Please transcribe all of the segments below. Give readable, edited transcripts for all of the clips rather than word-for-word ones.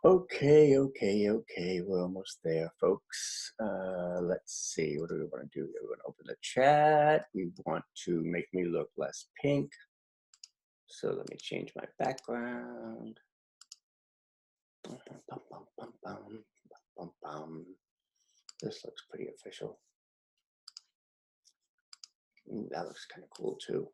Okay. We're almost there, folks. Let's see. What do we want to do here? We want to open the chat. We want to make me look less pink. So let me change my background. This looks pretty official. That looks kind of cool too.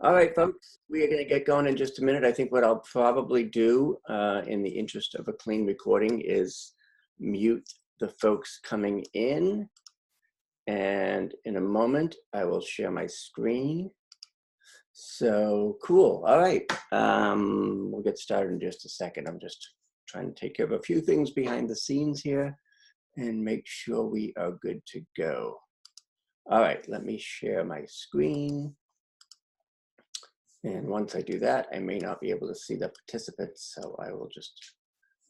All right, folks, we are going to get going in just a minute. I think what I'll probably do in the interest of a clean recording is mute the folks coming in. And in a moment, I will share my screen. So cool. All right. We'll get started in just a second. I'm just trying to take care of a few things behind the scenes here and make sure we are good to go. All right, let me share my screen. And once I do that, I may not be able to see the participants, so I will just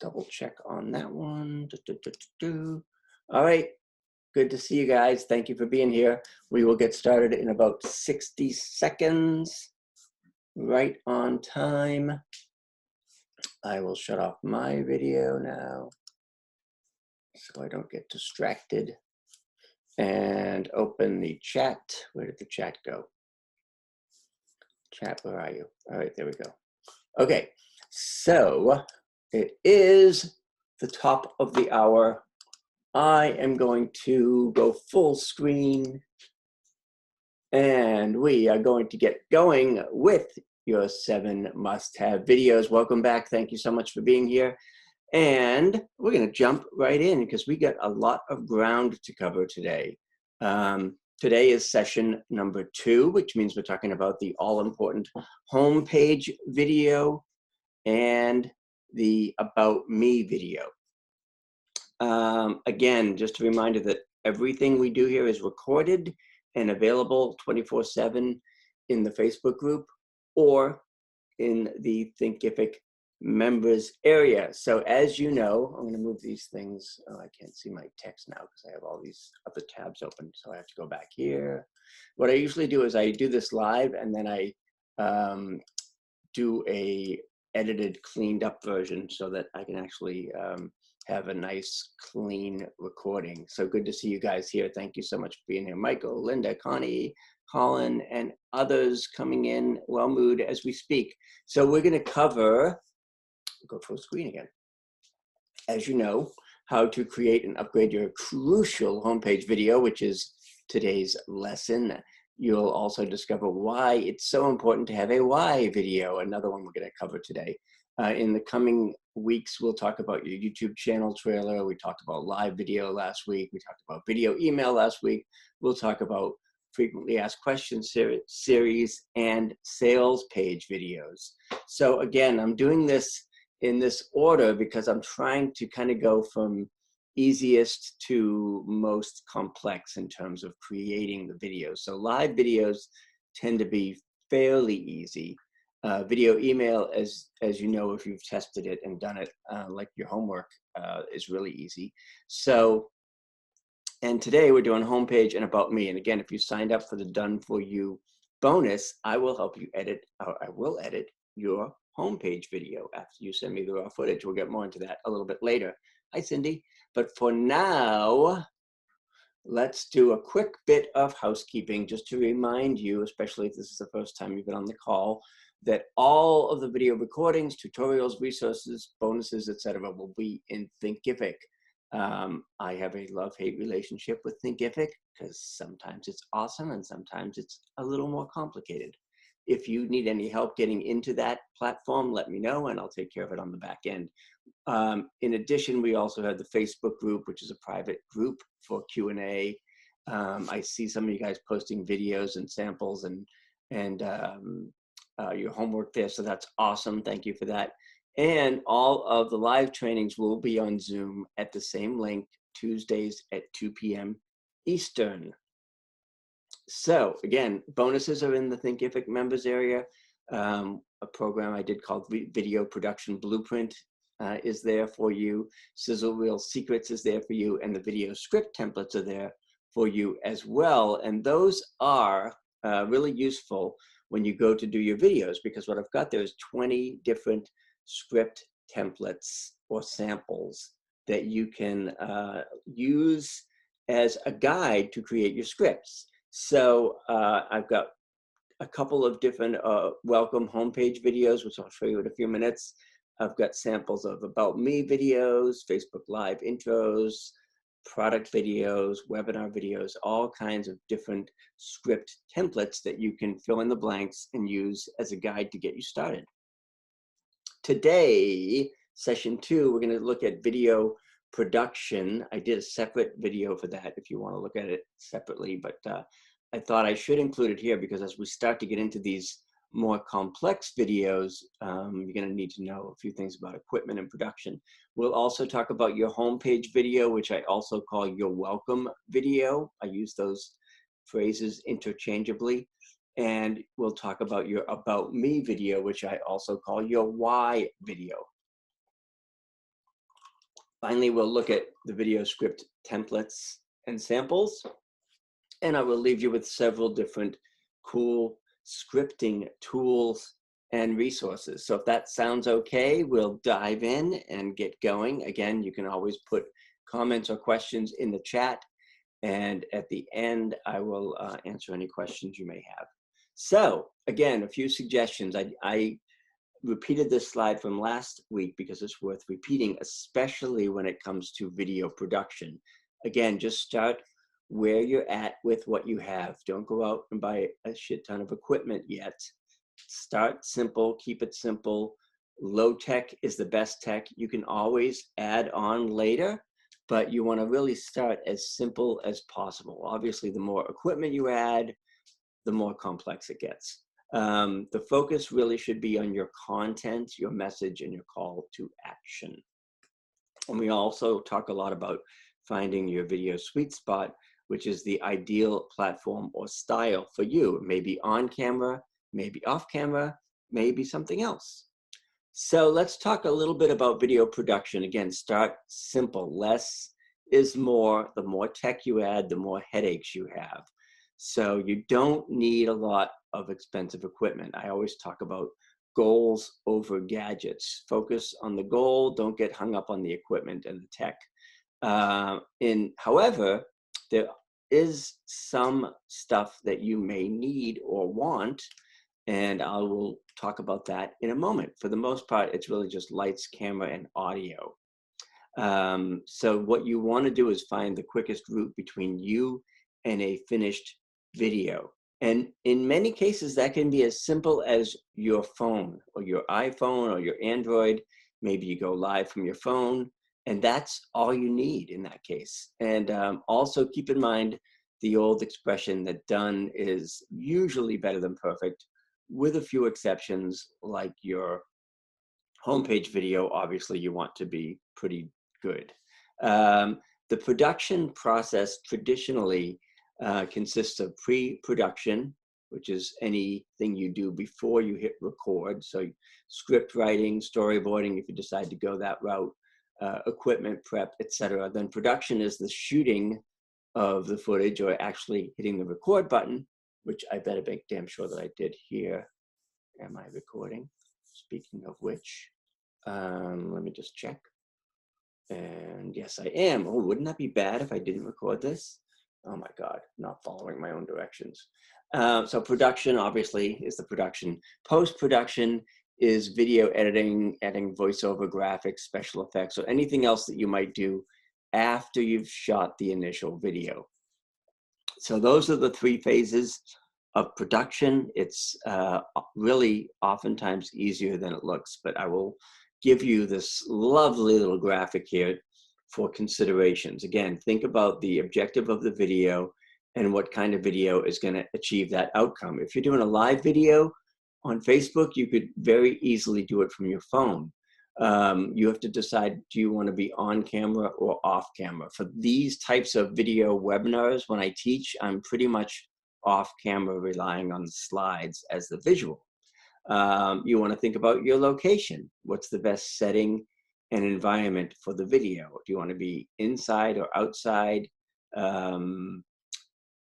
double check on that one. All right, good to see you guys. Thank you for being here. We will get started in about 60 seconds, right on time. I will shut off my video now so I don't get distracted, and open the chat. Where did the chat go? Chat, where are you? All right, there we go. Okay, so it is the top of the hour. I am going to go full screen, and we are going to get going with your 7 must-have videos. Welcome back. Thank you so much for being here. And we're going to jump right in because we got a lot of ground to cover today. Today is session number 2, which means we're talking about the all-important homepage video and the About Me video. Again, just a reminder that everything we do here is recorded and available 24/7 in the Facebook group or in the Thinkific members area. So as you know, I'm going to move these things. Oh, I can't see my text now because I have all these other tabs open. So I have to go back here. What I usually do is I do this live and then I do a edited, cleaned up version so that I can actually have a nice, clean recording. So good to see you guys here. Thank you so much for being here. Michael, Linda, Connie, Colin, and others coming in well mood as we speak. So we're going to cover, go full screen again. As you know, how to create and upgrade your crucial homepage video, which is today's lesson. You'll also discover why it's so important to have a why video, another one we're going to cover today. In the coming weeks, we'll talk about your YouTube channel trailer. We talked about live video last week. We talked about video email last week. We'll talk about frequently asked questions series and sales page videos. So again, I'm doing this in this order because I'm trying to kind of go from easiest to most complex in terms of creating the videos. So live videos tend to be fairly easy. Video email, as you know, if you've tested it and done it like your homework, is really easy. So, and today we're doing homepage and About Me. And again, if you signed up for the Done For You bonus, I will help you edit, or I will edit your homepage video after you send me the raw footage. We'll get more into that a little bit later. Hi, Cindy. But for now, let's do a quick bit of housekeeping just to remind you, especially if this is the first time you've been on the call, that all of the video recordings, tutorials, resources, bonuses, etc., will be in Thinkific. I have a love-hate relationship with Thinkific because sometimes it's awesome and sometimes it's a little more complicated. If you need any help getting into that platform, let me know and I'll take care of it on the back end. In addition, we also have the Facebook group, which is a private group for Q&A. I see some of you guys posting videos and samples and your homework there, so that's awesome. Thank you for that. And all of the live trainings will be on Zoom at the same link, Tuesdays at 2 p.m. Eastern. So again, bonuses are in the Thinkific members area. A program I did called Video Production Blueprint is there for you. Sizzle Reel Secrets is there for you, and the video script templates are there for you as well. And those are really useful when you go to do your videos, because what I've got there is 20 different script templates or samples that you can use as a guide to create your scripts. So I've got a couple of different welcome homepage videos, which I'll show you in a few minutes. I've got samples of about me videos, Facebook Live intros, product videos, webinar videos, all kinds of different script templates that you can fill in the blanks and use as a guide to get you started. Today, session 2, we're going to look at video production. I did a separate video for that if you want to look at it separately, but I thought I should include it here because as we start to get into these more complex videos, you're going to need to know a few things about equipment and production. We'll also talk about your homepage video, which I also call your welcome video. I use those phrases interchangeably. And we'll talk about your about me video, which I also call your why video. Finally, we'll look at the video script templates and samples. And I will leave you with several different cool scripting tools and resources. So if that sounds okay, we'll dive in and get going. Again, you can always put comments or questions in the chat. And at the end, I will answer any questions you may have. So again, a few suggestions. I repeated this slide from last week because it's worth repeating, especially when it comes to video production. Again, just start where you're at with what you have. Don't go out and buy a shit ton of equipment yet. Start simple, keep it simple. Low tech is the best tech. You can always add on later, but you want to really start as simple as possible. Obviously, the more equipment you add, the more complex it gets. The focus really should be on your content, your message, and your call to action. And we also talk a lot about finding your video sweet spot, which is the ideal platform or style for you. Maybe on camera, maybe off camera, maybe something else. So let's talk a little bit about video production. Again, start simple. Less is more. The more tech you add, the more headaches you have. So you don't need a lot of expensive equipment. I always talk about goals over gadgets. Focus on the goal. Don't get hung up on the equipment and the tech. However, there is some stuff that you may need or want, and I will talk about that in a moment. For the most part, it's really just lights, camera, and audio. So what you want to do is find the quickest route between you and a finished video. And in many cases, that can be as simple as your phone or your iPhone or your Android. Maybe you go live from your phone, and that's all you need in that case. And also keep in mind the old expression that done is usually better than perfect, with a few exceptions, like your homepage video. Obviously, you want to be pretty good. The production process traditionally consists of pre-production, which is anything you do before you hit record. So script writing, storyboarding, if you decide to go that route, equipment prep, etc. Then production is the shooting of the footage or actually hitting the record button, which I better make damn sure that I did here. Am I recording? Speaking of which, let me just check. And yes, I am. Oh, wouldn't that be bad if I didn't record this? Oh my God, not following my own directions. So production obviously is the production. Post-production is video editing, adding voiceover, graphics, special effects, or anything else that you might do after you've shot the initial video. So those are the three phases of production. It's really oftentimes easier than it looks, but I will give you this lovely little graphic here for considerations. Again, think about the objective of the video and what kind of video is going to achieve that outcome. If you're doing a live video on Facebook, you could very easily do it from your phone. You have to decide, do you want to be on camera or off camera? For these types of video webinars, when I teach, I'm pretty much off camera, relying on the slides as the visual. You want to think about your location. What's the best setting and environment for the video? Do you want to be inside or outside?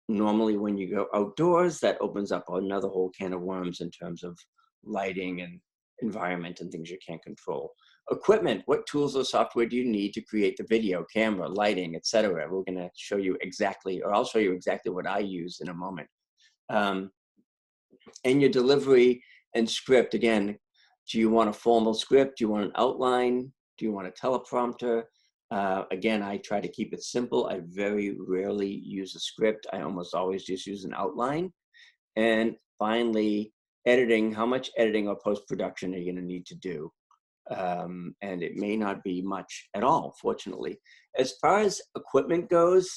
Normally when you go outdoors, that opens up another whole can of worms in terms of lighting and environment and things you can't control. Equipment, what tools or software do you need to create the video, camera, lighting, etc.? We're going to show you exactly, or I'll show you exactly what I use in a moment. And your delivery and script, again, do you want a formal script? Do you want an outline? Do you want a teleprompter? Again, I try to keep it simple. I very rarely use a script. I almost always just use an outline. And finally, editing, how much editing or post-production are you going to need to do? And it may not be much at all, fortunately. As far as equipment goes,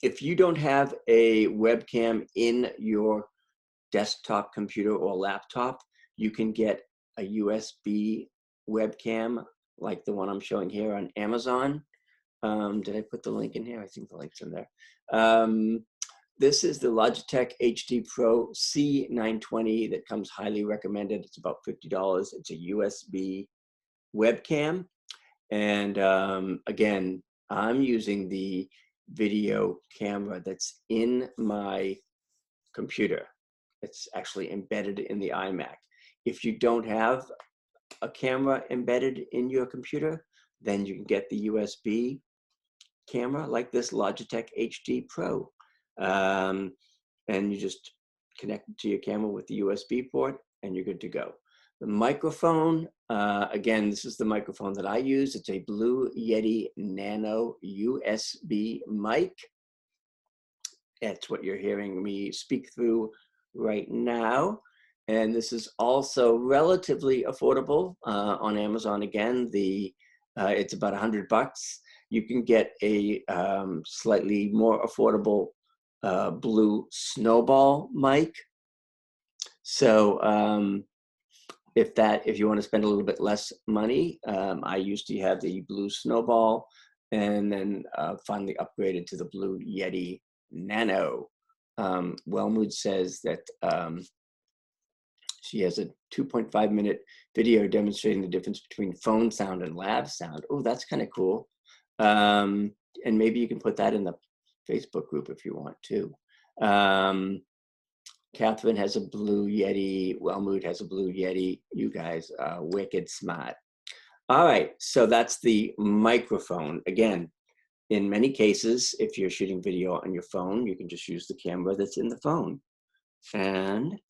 if you don't have a webcam in your desktop computer or laptop, you can get a USB webcam like the one I'm showing here on Amazon. Did I put the link in here? I think the link's in there. This is the Logitech HD Pro C920 that comes highly recommended. It's about $50. It's a USB webcam. And again, I'm using the video camera that's in my computer. It's actually embedded in the iMac. If you don't have a camera embedded in your computer, then you can get the USB camera like this Logitech HD Pro. And you just connect it to your camera with the USB port and you're good to go. The microphone, again, this is the microphone that I use. It's a Blue Yeti Nano USB mic. That's what you're hearing me speak through right now. And this is also relatively affordable on Amazon. Again, it's about $100. You can get a slightly more affordable Blue Snowball mic. So if you want to spend a little bit less money, I used to have the Blue Snowball and then finally upgraded to the Blue Yeti Nano. Wellmood says that she has a 2.5-minute video demonstrating the difference between phone sound and lab sound. Oh, that's kind of cool. And maybe you can put that in the Facebook group if you want to. Catherine has a Blue Yeti. Wellmood has a Blue Yeti. You guys are wicked smart. All right, so that's the microphone. Again, in many cases, if you're shooting video on your phone, you can just use the camera that's in the phone. And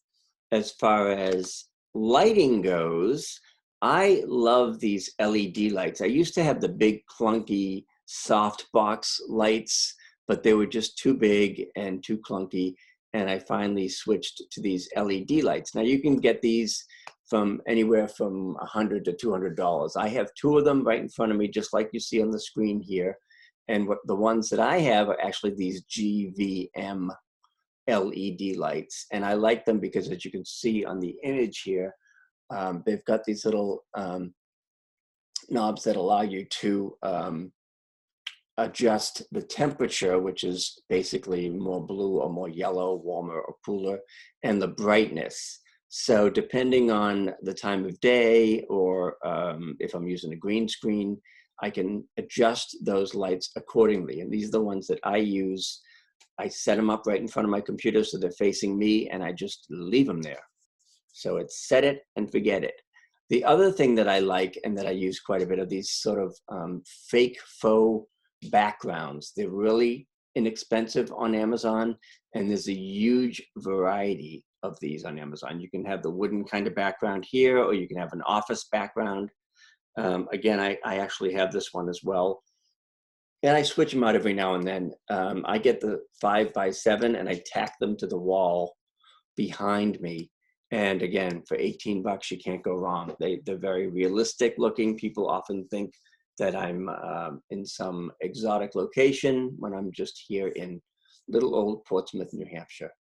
as far as lighting goes, I love these LED lights. I used to have the big clunky softbox lights, but they were just too big and too clunky. And I finally switched to these LED lights. Now you can get these from anywhere from $100 to $200. I have two of them right in front of me, just like you see on the screen here. And the ones that I have are actually these GVM LED lights. And I like them because, as you can see on the image here, they've got these little knobs that allow you to adjust the temperature, which is basically more blue or more yellow, warmer or cooler, and the brightness. So depending on the time of day or if I'm using a green screen, I can adjust those lights accordingly. And these are the ones that I use. I set them up right in front of my computer so they're facing me, and I just leave them there. So it's set it and forget it. The other thing that I like and that I use quite a bit of these sort of fake faux backgrounds. They're really inexpensive on Amazon, and there's a huge variety of these on Amazon. You can have the wooden kind of background here, or you can have an office background. Again, I actually have this one as well. And I switch them out every now and then. I get the 5x7 and I tack them to the wall behind me. And again, for $18, you can't go wrong. They're very realistic looking. People often think that I'm in some exotic location when I'm just here in little old Portsmouth, New Hampshire.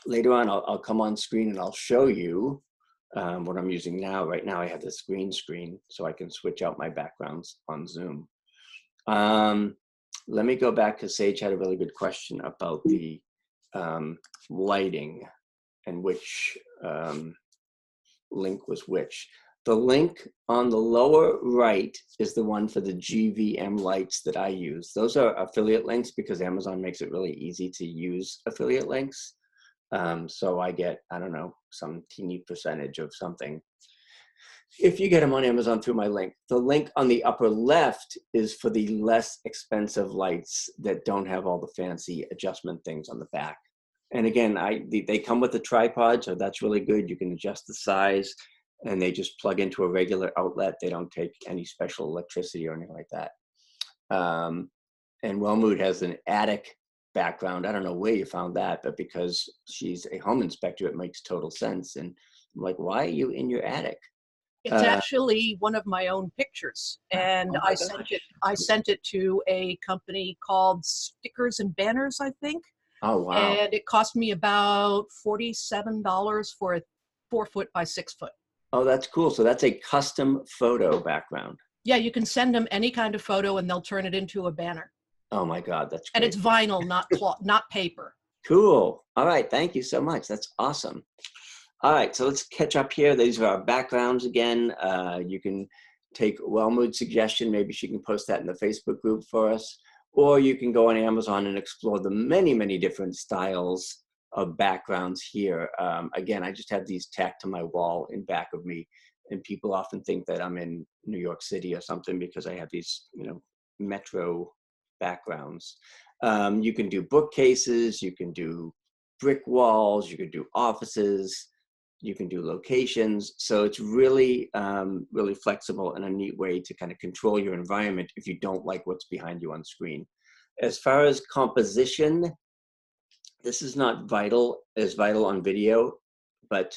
Later on, I'll come on screen and I'll show you what I'm using now. Right now, I have this green screen, so I can switch out my backgrounds on Zoom. Let me go back, because Sage had a really good question about the lighting and which link was which. The link on the lower right is the one for the GVM lights that I use. Those are affiliate links because Amazon makes it really easy to use affiliate links. So I get, I don't know, some teeny percentage of something. If you get them on Amazon through my link, the link on the upper left is for the less expensive lights that don't have all the fancy adjustment things on the back. And again, they come with a tripod, so that's really good. You can adjust the size, and they just plug into a regular outlet. They don't take any special electricity or anything like that. And Wellmood has an attic background. I don't know where you found that, but because she's a home inspector, it makes total sense. And I'm like, why are you in your attic? It's actually one of my own pictures, and I sent it to a company called Stickers and Banners, I think. Oh, wow. And it cost me about $47 for a 4-foot by 6-foot. Oh, that's cool. So that's a custom photo background. Yeah, you can send them any kind of photo and they'll turn it into a banner. Oh my God, that's great. And it's vinyl, not cloth, not paper. Cool. All right, thank you so much. That's awesome. All right, so let's catch up here. These are our backgrounds again. You can take Wellmood's suggestion. Maybe she can post that in the Facebook group for us. Or you can go on Amazon and explore the many, many different styles of backgrounds here. Again, I just have these tacked to my wall in back of me. And people often think that I'm in New York City or something because I have these, metro backgrounds. You can do bookcases, you can do brick walls, you can do offices, you can do locations. So it's really, really flexible and a neat way to kind of control your environment if you don't like what's behind you on screen. As far as composition, this is not as vital on video, but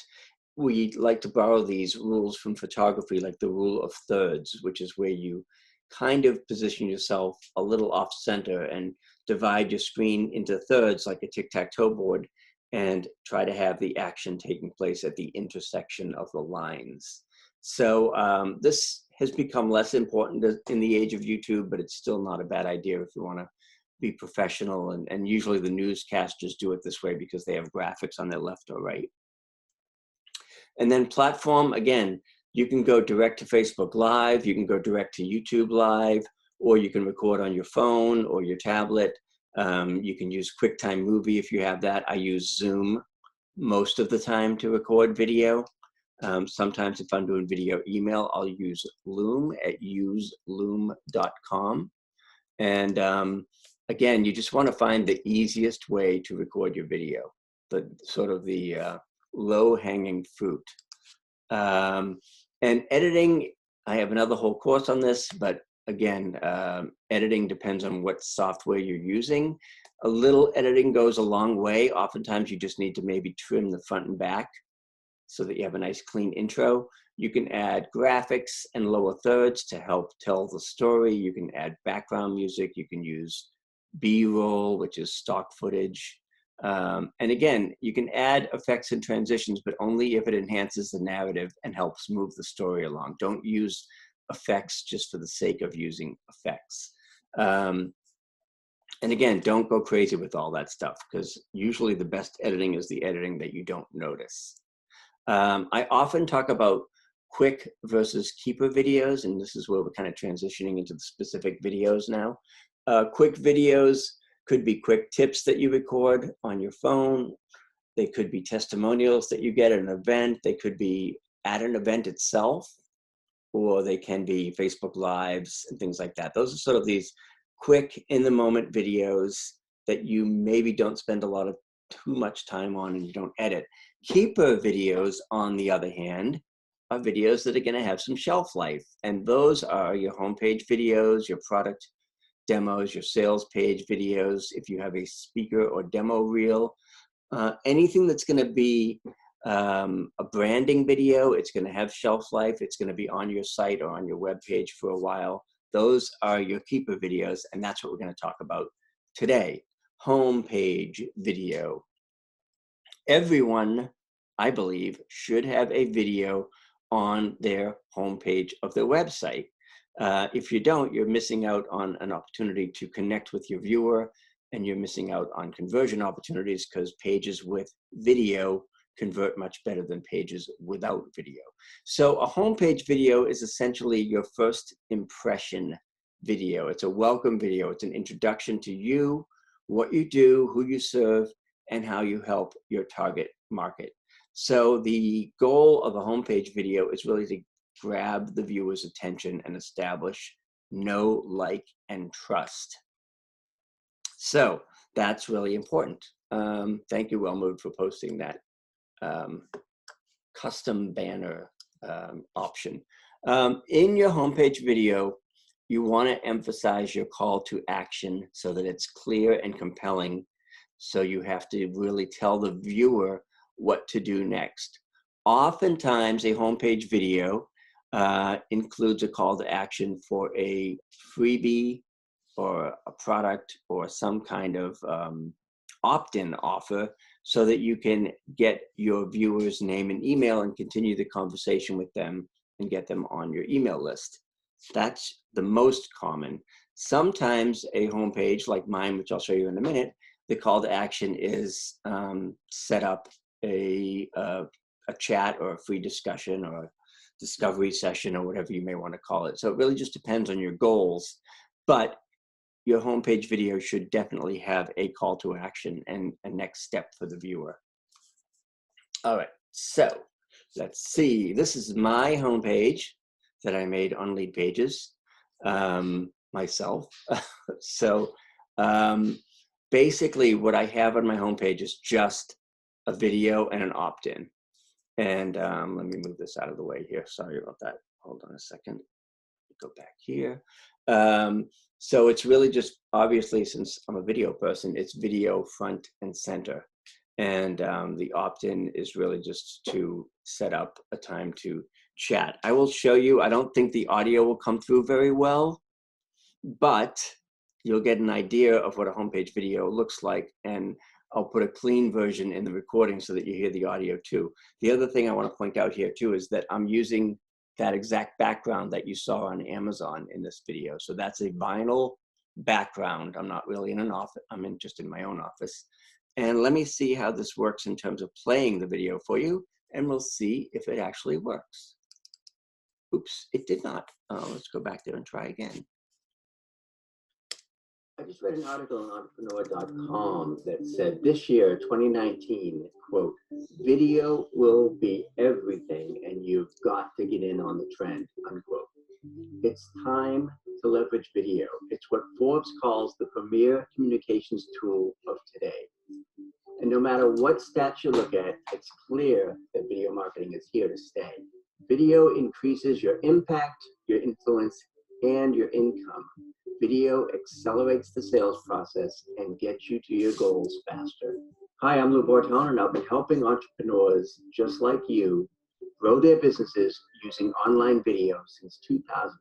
we like to borrow these rules from photography, like the rule of thirds, which is where you kind of position yourself a little off center and divide your screen into thirds like a tic-tac-toe board, and try to have the action taking place at the intersection of the lines. So this has become less important in the age of YouTube, but it's still not a bad idea if you want to be professional. And usually the newscasters do it this way because they have graphics on their left or right. And then platform, again, you can go direct to Facebook Live, you can go direct to YouTube Live, or you can record on your phone or your tablet. You can use QuickTime Movie if you have that. I use Zoom most of the time to record video. Sometimes if I'm doing video email, I'll use Loom at useloom.com. And again, you just want to find the easiest way to record your video, the sort of the low-hanging fruit. And editing, I have another whole course on this, but again, editing depends on what software you're using. A little editing goes a long way. Oftentimes you just need to maybe trim the front and back so that you have a nice clean intro. You can add graphics and lower thirds to help tell the story. You can add background music. You can use B-roll, which is stock footage. And again, you can add effects and transitions, but only if it enhances the narrative and helps move the story along. Don't use effects just for the sake of using effects. And again, don't go crazy with all that stuff, because usually the best editing is the editing that you don't notice. I often talk about quick versus keeper videos, and this is where we're kind of transitioning into the specific videos now. Quick videos could be quick tips that you record on your phone. They could be testimonials that you get at an event. They could be at an event itself, or they can be Facebook Lives and things like that. Those are sort of these quick in-the-moment videos that you maybe don't spend too much time on and you don't edit. Keeper videos, on the other hand, are videos that are going to have some shelf life. And those are your homepage videos, your product demos, your sales page videos, if you have a speaker or demo reel, anything that's going to be a branding video. It's going to have shelf life. It's going to be on your site or on your web page for a while. Those are your keeper videos, and that's what we're going to talk about today. Homepage video. Everyone, I believe, should have a video on their homepage of their website. If you don't, you're missing out on an opportunity to connect with your viewer, and you're missing out on conversion opportunities, because pages with video convert much better than pages without video. So a homepage video is essentially your first impression video. It's a welcome video. It's an introduction to you, what you do, who you serve, and how you help your target market. So the goal of a homepage video is really to grab the viewer's attention and establish know, like, and trust. So that's really important. Thank you, Wellmood, for posting that custom banner option. In your homepage video, you want to emphasize your call to action so that it's clear and compelling. So you have to really tell the viewer what to do next. Oftentimes, a homepage video includes a call to action for a freebie or a product or some kind of opt-in offer so that you can get your viewers' name and email and continue the conversation with them and get them on your email list. That's the most common. Sometimes a homepage like mine, which I'll show you in a minute, the call to action is set up a chat or a free discussion or a discovery session or whatever you may want to call it. So it really just depends on your goals. But your homepage video should definitely have a call to action and a next step for the viewer. All right, so let's see. This is my homepage that I made on Lead Pages myself. So basically what I have on my homepage is just a video and an opt-in. And let me move this out of the way here. Sorry about that. Hold on a second. Go back here. So it's really just, obviously, since I'm a video person, it's video front and center. And the opt-in is really just to set up a time to chat. I will show you, I don't think the audio will come through very well, but you'll get an idea of what a homepage video looks like. And I'll put a clean version in the recording so that you hear the audio too. The other thing I want to point out here too is that I'm using that exact background that you saw on Amazon in this video. So that's a vinyl background. I'm not really in an office, I'm just in my own office. And let me see how this works in terms of playing the video for you, and we'll see if it actually works. Oops, it did not. Let's go back there and try again. I just read an article on entrepreneur.com that said this year, 2019, quote, video will be everything and you've got to get in on the trend, unquote. It's time to leverage video. It's what Forbes calls the premier communications tool of today. And no matter what stats you look at, it's clear that video marketing is here to stay. Video increases your impact, your influence, and your income. Video accelerates the sales process and gets you to your goals faster. Hi, I'm Bortone, and I've been helping entrepreneurs just like you grow their businesses using online video since 2005.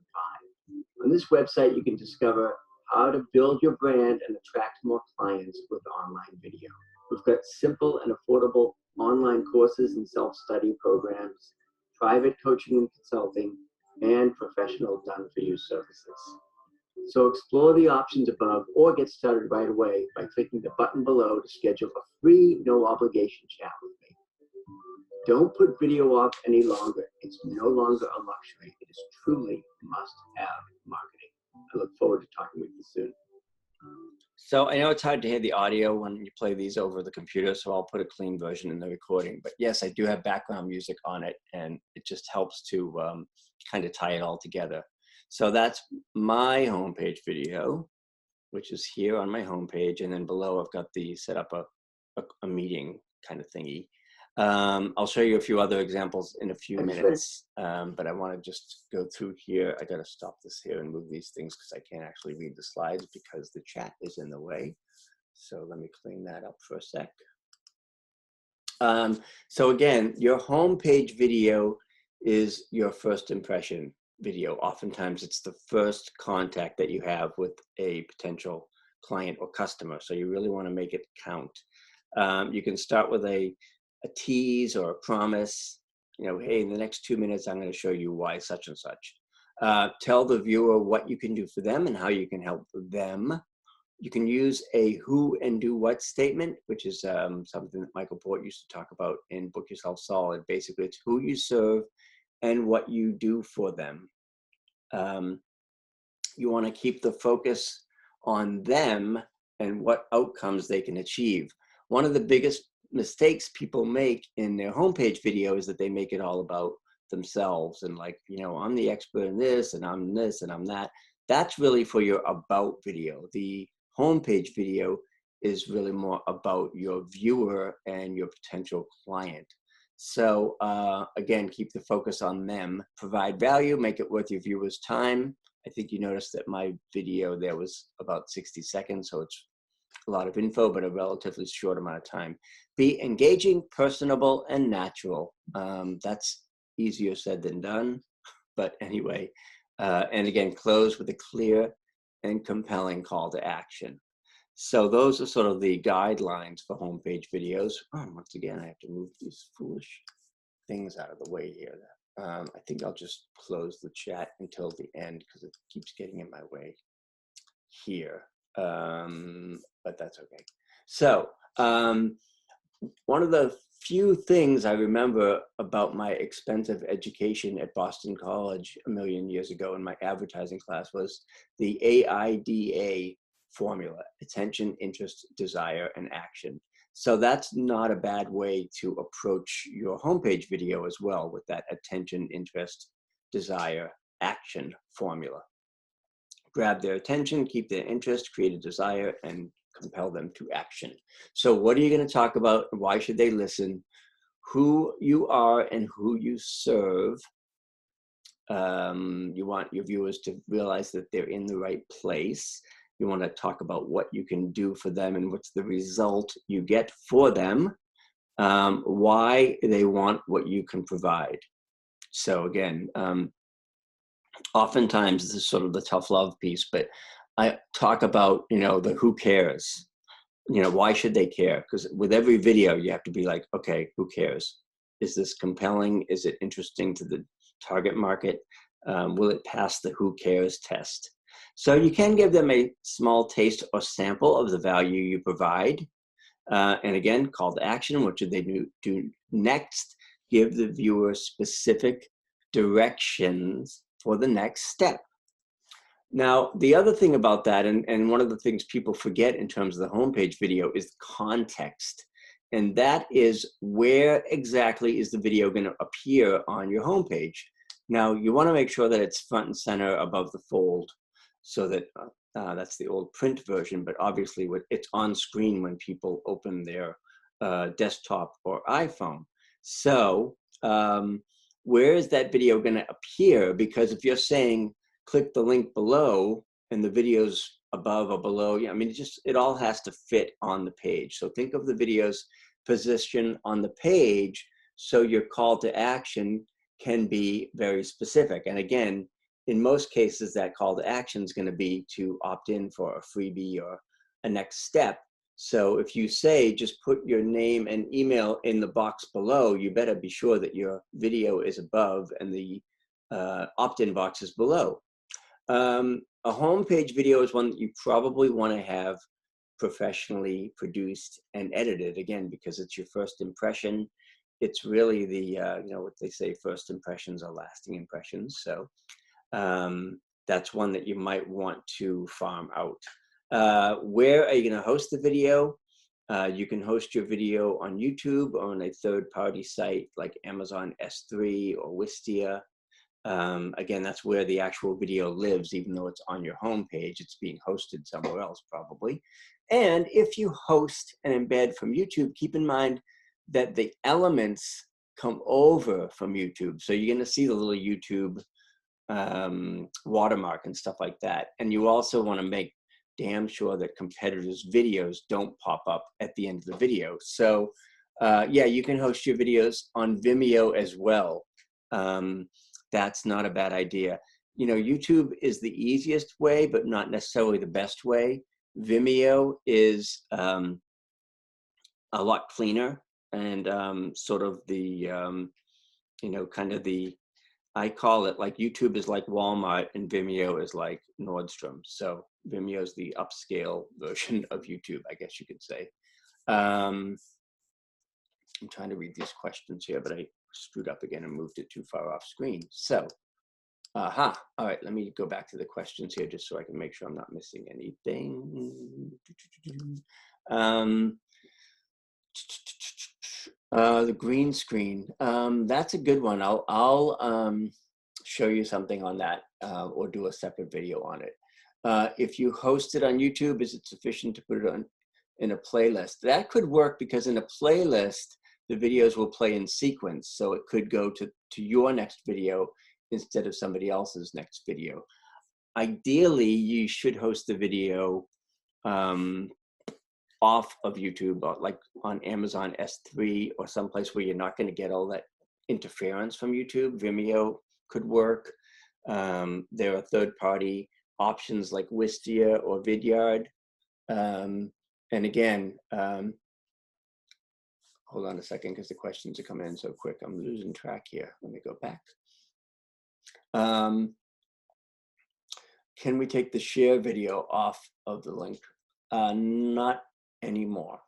On this website, you can discover how to build your brand and attract more clients with online video. We've got simple and affordable online courses and self-study programs, private coaching and consulting, and professional done-for-you services. So explore the options above or get started right away by clicking the button below to schedule a free, no obligation chat with me. Don't put video off any longer. It's no longer a luxury. It is truly must-have marketing. I look forward to talking with you soon. So I know it's hard to hear the audio when you play these over the computer, so I'll put a clean version in the recording. But yes, I do have background music on it, and it just helps to kind of tie it all together. So that's my homepage video, which is here on my homepage. And then below, I've got the set up a meeting kind of thingy. I'll show you a few other examples in a few minutes, but I want to just go through here. I got to stop this here and move these things because I can't actually read the slides because the chat is in the way. So let me clean that up for a sec. So again, your homepage video is your first impression video. Oftentimes it's the first contact that you have with a potential client or customer. So you really want to make it count. You can start with a tease or a promise, you know, hey, in the next 2 minutes, I'm going to show you why such and such. Tell the viewer what you can do for them and how you can help them. You can use a who and do what statement, which is something that Michael Port used to talk about in Book Yourself Solid. Basically, it's who you serve and what you do for them. You want to keep the focus on them and what outcomes they can achieve. one of the biggest mistakes people make in their homepage video is that they make it all about themselves and like, you know, I'm the expert in this and I'm this and I'm that. That's really for your about video. The homepage video is really more about your viewer and your potential client. So again, keep the focus on them, provide value, make it worth your viewers' time. I think you noticed that my video there was about 60 seconds, so it's a lot of info, but a relatively short amount of time. Be engaging, personable, and natural. That's easier said than done, but anyway. And again, close with a clear and compelling call to action. So those are sort of the guidelines for homepage videos. Once again, I have to move these foolish things out of the way here. I think I'll just close the chat until the end because it keeps getting in my way here. But that's okay. So one of the few things I remember about my expensive education at Boston College a million years ago in my advertising class was the AIDA formula: attention, interest, desire, and action. So that's not a bad way to approach your homepage video as well, with that attention, interest, desire, action formula. Grab their attention, keep their interest, create a desire, and compel them to action. So what are you going to talk about? Why should they listen? Who you are and who you serve. You want your viewers to realize that they're in the right place. You want to talk about what you can do for them and what's the result you get for them. Why they want what you can provide. So again, oftentimes this is sort of the tough love piece, but I talk about, you know, the who cares. You know, why should they care? Because with every video, you have to be like, okay, who cares? Is this compelling? Is it interesting to the target market? Will it pass the who cares test? So you can give them a small taste or sample of the value you provide. And again, call to action. What should they do next? Give the viewer specific directions for the next step. Now, the other thing about that, and one of the things people forget in terms of the homepage video, is context. And that is where exactly is the video going to appear on your homepage. Now, you want to make sure that it's front and center above the fold, so that that's the old print version, but obviously it's on screen when people open their desktop or iPhone. So where is that video going to appear? Because if you're saying, click the link below and the video's above or below, yeah, I mean, it all has to fit on the page. So think of the video's position on the page so your call to action can be very specific. And again, in most cases, that call to action is going to be to opt in for a freebie or a next step. So if you say, just put your name and email in the box below, you better be sure that your video is above and the opt-in box is below. A homepage video is one that you probably want to have professionally produced and edited, again, because it's your first impression. It's really the, you know, what they say, first impressions are lasting impressions. So that's one that you might want to farm out. Where are you going to host the video? You can host your video on YouTube or on a third-party site like Amazon S3 or Wistia. Again, that's where the actual video lives, even though it's on your homepage, it's being hosted somewhere else probably. And if you host and embed from YouTube, keep in mind that the elements come over from YouTube. So you're going to see the little YouTube watermark and stuff like that. And you also want to make damn sure that competitors' videos don't pop up at the end of the video. So yeah, you can host your videos on Vimeo as well. That's not a bad idea. You know, YouTube is the easiest way, but not necessarily the best way. Vimeo is a lot cleaner and sort of the, you know, kind of the, I call it like YouTube is like Walmart and Vimeo is like Nordstrom. So Vimeo is the upscale version of YouTube, I guess you could say. I'm trying to read these questions here, but I screwed up again and moved it too far off screen. So, all right, let me go back to the questions here just so I can make sure I'm not missing anything. The green screen. That's a good one. I'll show you something on that or do a separate video on it. If you host it on YouTube, is it sufficient to put it on in a playlist? That could work because in a playlist, the videos will play in sequence. So it could go to your next video instead of somebody else's next video. Ideally, you should host the video off of YouTube, like on Amazon S3 or someplace where you're not going to get all that interference from YouTube. Vimeo could work. There are third-party options like Wistia or Vidyard. And again, hold on a second because the questions are coming in so quick. I'm losing track here. Let me go back. Can we take the share video off of the link? Not anymore.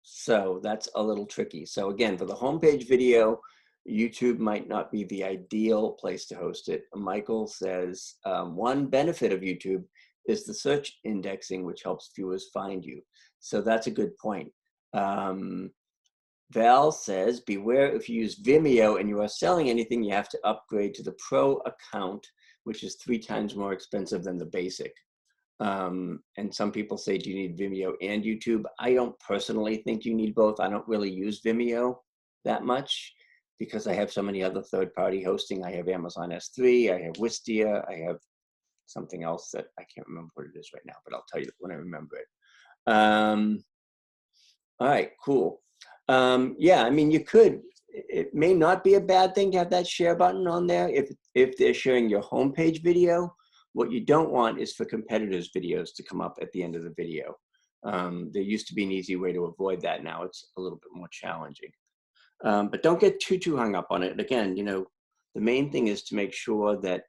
So that's a little tricky. So again, for the homepage video, YouTube might not be the ideal place to host it. Michael says, one benefit of YouTube is the search indexing, which helps viewers find you. So that's a good point. Val says, beware if you use Vimeo and you are selling anything, you have to upgrade to the Pro account, which is 3 times more expensive than the basic. And some people say, do you need Vimeo and YouTube? I don't personally think you need both. I don't really use Vimeo that much because I have so many other third-party hosting. I have Amazon S3, I have Wistia, I have something else that I can't remember what it is right now, but I'll tell you when I remember it. All right, cool. Yeah, I mean, you could, it may not be a bad thing to have that share button on there if they're sharing your homepage video. What you don't want is for competitors' videos to come up at the end of the video. There used to be an easy way to avoid that. Now it's a little bit more challenging. But don't get too hung up on it. Again, you know, the main thing is to make sure that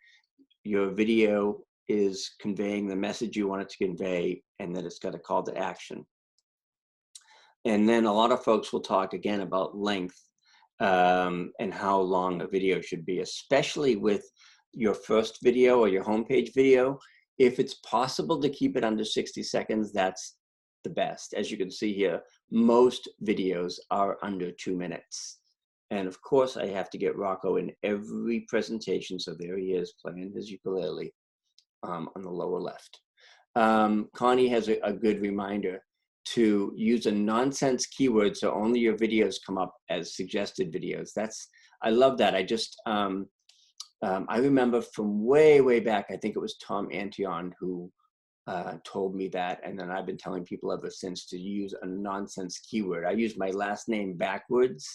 your video is conveying the message you want it to convey and that it's got a call to action. And then a lot of folks will talk again about length and how long a video should be, especially with your first video or your homepage video. If it's possible to keep it under 60 seconds, that's the best. As you can see here, most videos are under 2 minutes. And of course, I have to get Rocco in every presentation. So there he is playing his ukulele on the lower left. Connie has a good reminder to use a nonsense keyword so only your videos come up as suggested videos. I love that. I remember from way back, I think it was Tom Antion who told me that, and then I've been telling people ever since to use a nonsense keyword. I use my last name backwards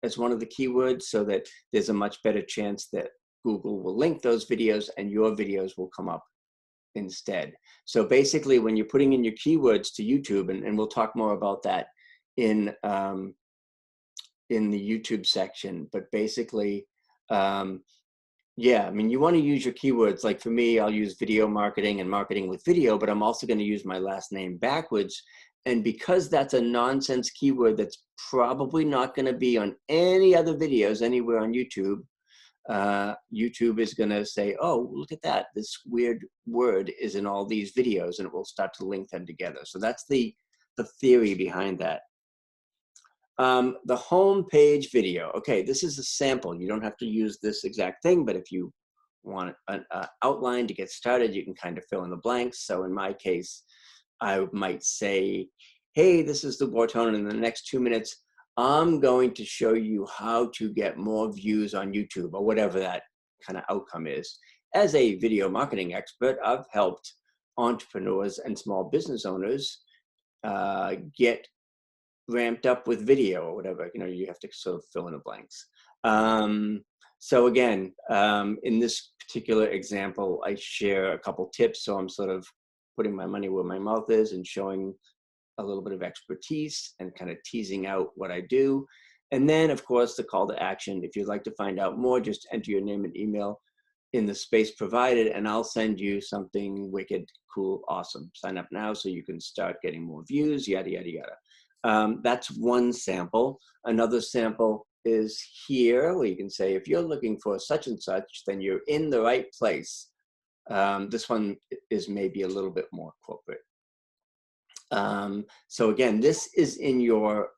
as one of the keywords so that there's a much better chance that Google will link those videos and your videos will come up instead. So basically, when you're putting in your keywords to YouTube, and we'll talk more about that in the YouTube section, but basically, yeah, I mean, you want to use your keywords. Like for me, I'll use video marketing and marketing with video, but I'm also going to use my last name backwards. And because that's a nonsense keyword that's probably not going to be on any other videos anywhere on YouTube, YouTube is going to say, oh, look at that. This weird word is in all these videos, and it will start to link them together. So that's the theory behind that. The home page video. Okay, this is a sample. You don't have to use this exact thing, but if you want an outline to get started, you can kind of fill in the blanks. So in my case, I might say, hey, this is the Bortone, and in the next 2 minutes, I'm going to show you how to get more views on YouTube, or whatever that kind of outcome is. As a video marketing expert, I've helped entrepreneurs and small business owners get ramped up with video or whatever. You know, you have to sort of fill in the blanks. So again, in this particular example, I share a couple tips. So I'm sort of putting my money where my mouth is and showing a little bit of expertise and kind of teasing out what I do. And then, of course, the call to action. If you'd like to find out more, just enter your name and email in the space provided, and I'll send you something wicked, cool, awesome. Sign up now so you can start getting more views, yada, yada, yada. That's one sample. Another sample is here, where you can say, if you're looking for such and such, then you're in the right place. This one is maybe a little bit more corporate. So again, this is in your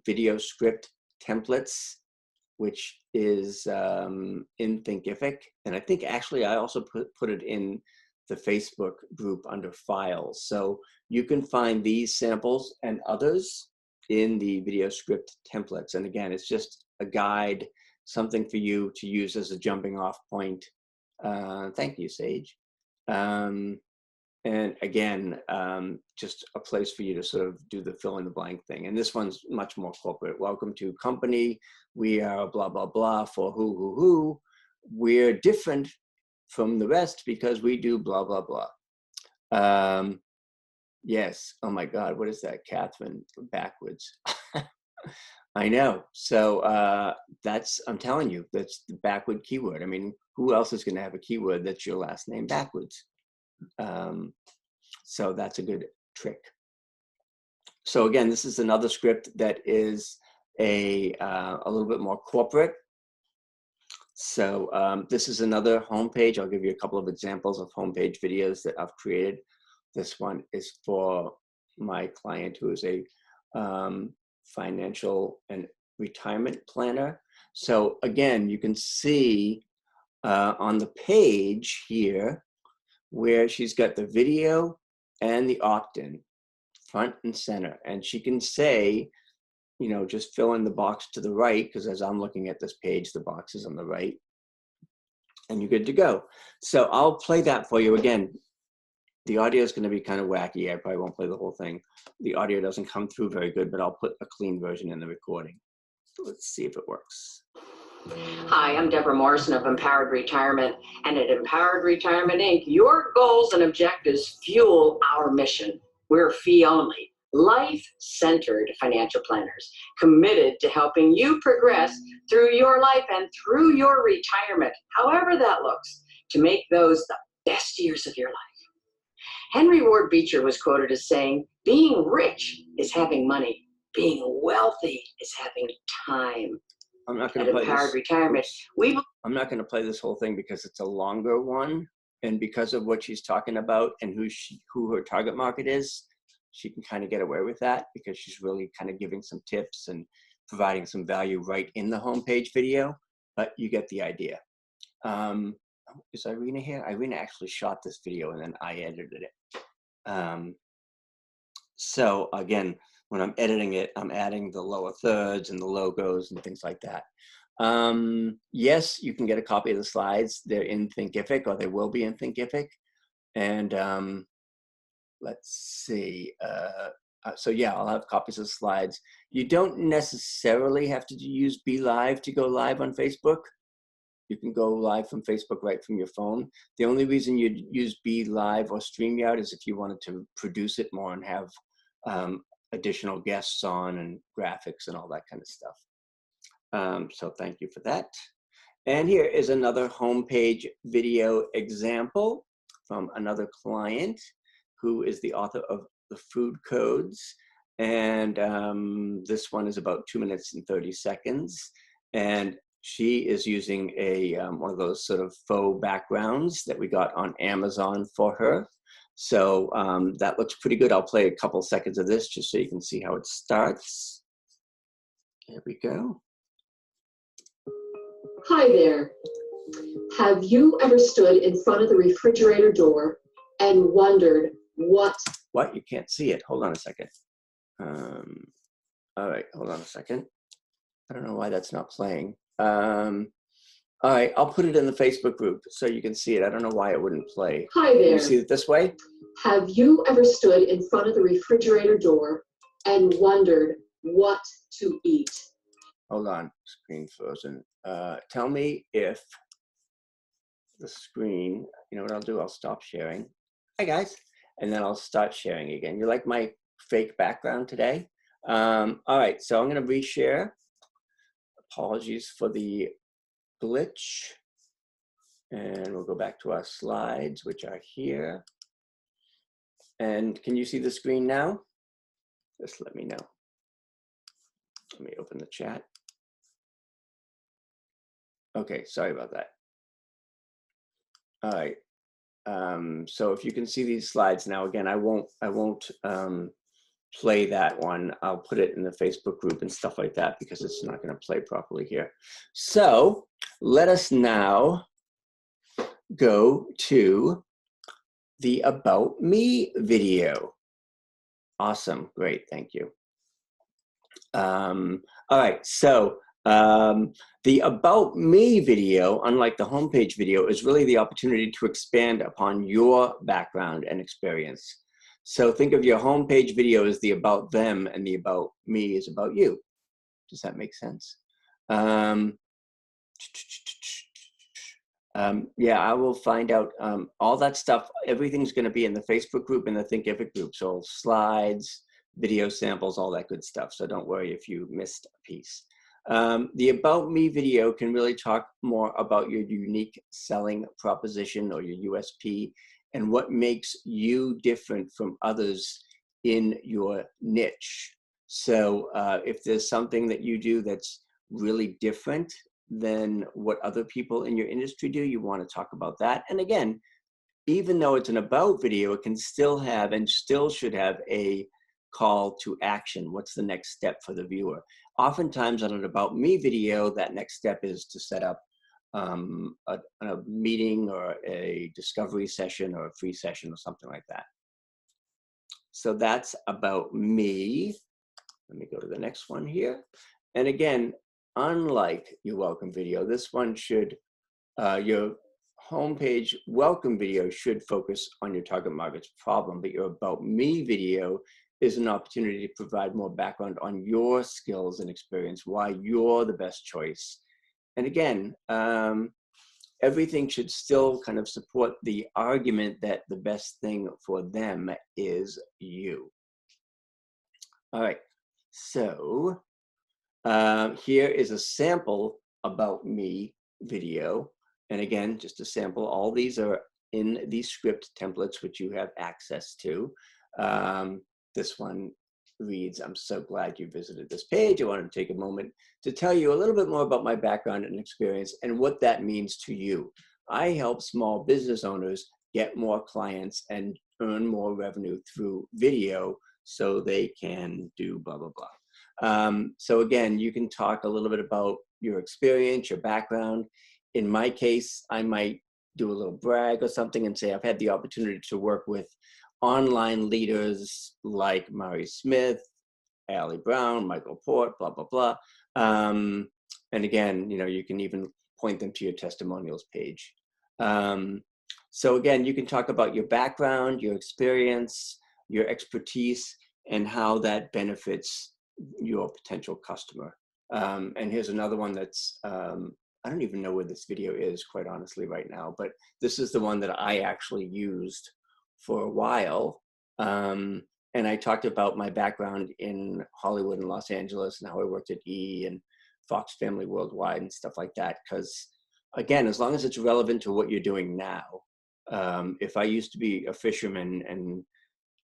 video script templates, which is in Thinkific. And I think actually I also put it in the Facebook group under files. So you can find these samples and others in the video script templates. And again, it's just a guide, something for you to use as a jumping off point. Thank you, Sage. And again, just a place for you to sort of do the fill in the blank thing. And this one's much more corporate. Welcome to company. We are blah, blah, blah for who. We're different from the rest because we do blah, blah, blah. Yes. Oh my God. What is that, Catherine? Backwards. I know. So that's, I'm telling you, that's the backward keyword. I mean, who else is going to have a keyword that's your last name backwards? So that's a good trick. So again, this is another script that is a little bit more corporate. So this is another homepage. I'll give you a couple of examples of homepage videos that I've created. This one is for my client who is a financial and retirement planner. So again, you can see on the page here where she's got the video and the opt-in front and center. And she can say, you know, just fill in the box to the right, because as I'm looking at this page, the box is on the right, and you're good to go. So I'll play that for you. Again, the audio is going to be kind of wacky. I probably won't play the whole thing. The audio doesn't come through very good, but I'll put a clean version in the recording. Let's see if it works. Hi, I'm Deborah Morrison of Empowered Retirement, and at Empowered Retirement Inc., your goals and objectives fuel our mission. We're fee-only, life-centered financial planners, committed to helping you progress through your life and through your retirement, however that looks, to make those the best years of your life. Henry Ward Beecher was quoted as saying, "Being rich is having money. Being wealthy is having time." I'm not going to play Empowered this. Retirement, I'm not going to play this whole thing because it's a longer one, and because of what she's talking about and who her target market is, she can kind of get away with that because she's really kind of giving some tips and providing some value right in the homepage video. But you get the idea. Is Irina here? Irina actually shot this video and then I edited it. So again, when I'm editing it, I'm adding the lower thirds and the logos and things like that. Yes, you can get a copy of the slides. They're in Thinkific, or they will be in Thinkific. And let's see. So yeah, I'll have copies of slides. You don't necessarily have to use Be Live to go live on Facebook. You can go live from Facebook right from your phone. The only reason you'd use Be Live or StreamYard is if you wanted to produce it more and have additional guests on and graphics and all that kind of stuff. So thank you for that. And here is another homepage video example from another client who is the author of The Food Codes. And this one is about 2 minutes and 30 seconds. And she is using a one of those sort of faux backgrounds that we got on Amazon for her. So that looks pretty good. I'll play a couple seconds of this just so you can see how it starts. There we go. Hi there. Have you ever stood in front of the refrigerator door and wondered what? What? You can't see it. Hold on a second. All right, hold on a second. I don't know why that's not playing. All right, I'll put it in the Facebook group so you can see it. I don't know why it wouldn't play. Hi there. Can you see it this way? Have you ever stood in front of the refrigerator door and wondered what to eat? Hold on, screen frozen. Tell me if the screen, you know what I'll do? I'll stop sharing. Hi guys. And then I'll start sharing again. You like my fake background today? All right, so I'm gonna reshare. Apologies for the glitch. And we'll go back to our slides, which are here. And can you see the screen now? Just let me know. Let me open the chat. Okay, sorry about that. All right. So if you can see these slides now, again, I won't play that one. I'll put it in the Facebook group and stuff like that because it's not going to play properly here. So let us now go to the About Me video. Awesome. Great. Thank you. All right. So the About Me video, unlike the homepage video, is really the opportunity to expand upon your background and experience. So think of your homepage video as the About Them, and the About Me is about you. Does that make sense? Yeah, I will find out all that stuff. Everything's going to be in the Facebook group and the Thinkific group. So slides, video samples, all that good stuff. So don't worry if you missed a piece. The About Me video can really talk more about your unique selling proposition or your USP and what makes you different from others in your niche. So if there's something that you do that's really different than what other people in your industry do, you want to talk about that. And again, even though it's an about video, it can still have and still should have a call to action. What's the next step for the viewer? Oftentimes on an About Me video, that next step is to set up a meeting or a discovery session or a free session or something like that. So that's About Me. Let me go to the next one here. And again, unlike your welcome video, this one should, your homepage welcome video should focus on your target market's problem, but your About Me video is an opportunity to provide more background on your skills and experience, why you're the best choice. And again, everything should still kind of support the argument that the best thing for them is you. All right, so here is a sample About Me video. And again, just a sample, all these are in the script templates, which you have access to. This one reads, I'm so glad you visited this page. I wanted to take a moment to tell you a little bit more about my background and experience and what that means to you. I help small business owners get more clients and earn more revenue through video so they can do blah, blah, blah. So again, you can talk a little bit about your experience, your background. In my case, I might do a little brag or something and say, I've had the opportunity to work with online leaders like Mari Smith, Allie Brown, Michael Port, blah, blah, blah. And again, you know, you can even point them to your testimonials page. So again, you can talk about your background, your experience, your expertise, and how that benefits your potential customer. And here's another one that's, I don't even know where this video is, quite honestly, right now, but this is the one that I actually used for a while. And I talked about my background in Hollywood and Los Angeles and how I worked at E! And Fox Family Worldwide and stuff like that. Because again, as long as it's relevant to what you're doing now, if I used to be a fisherman and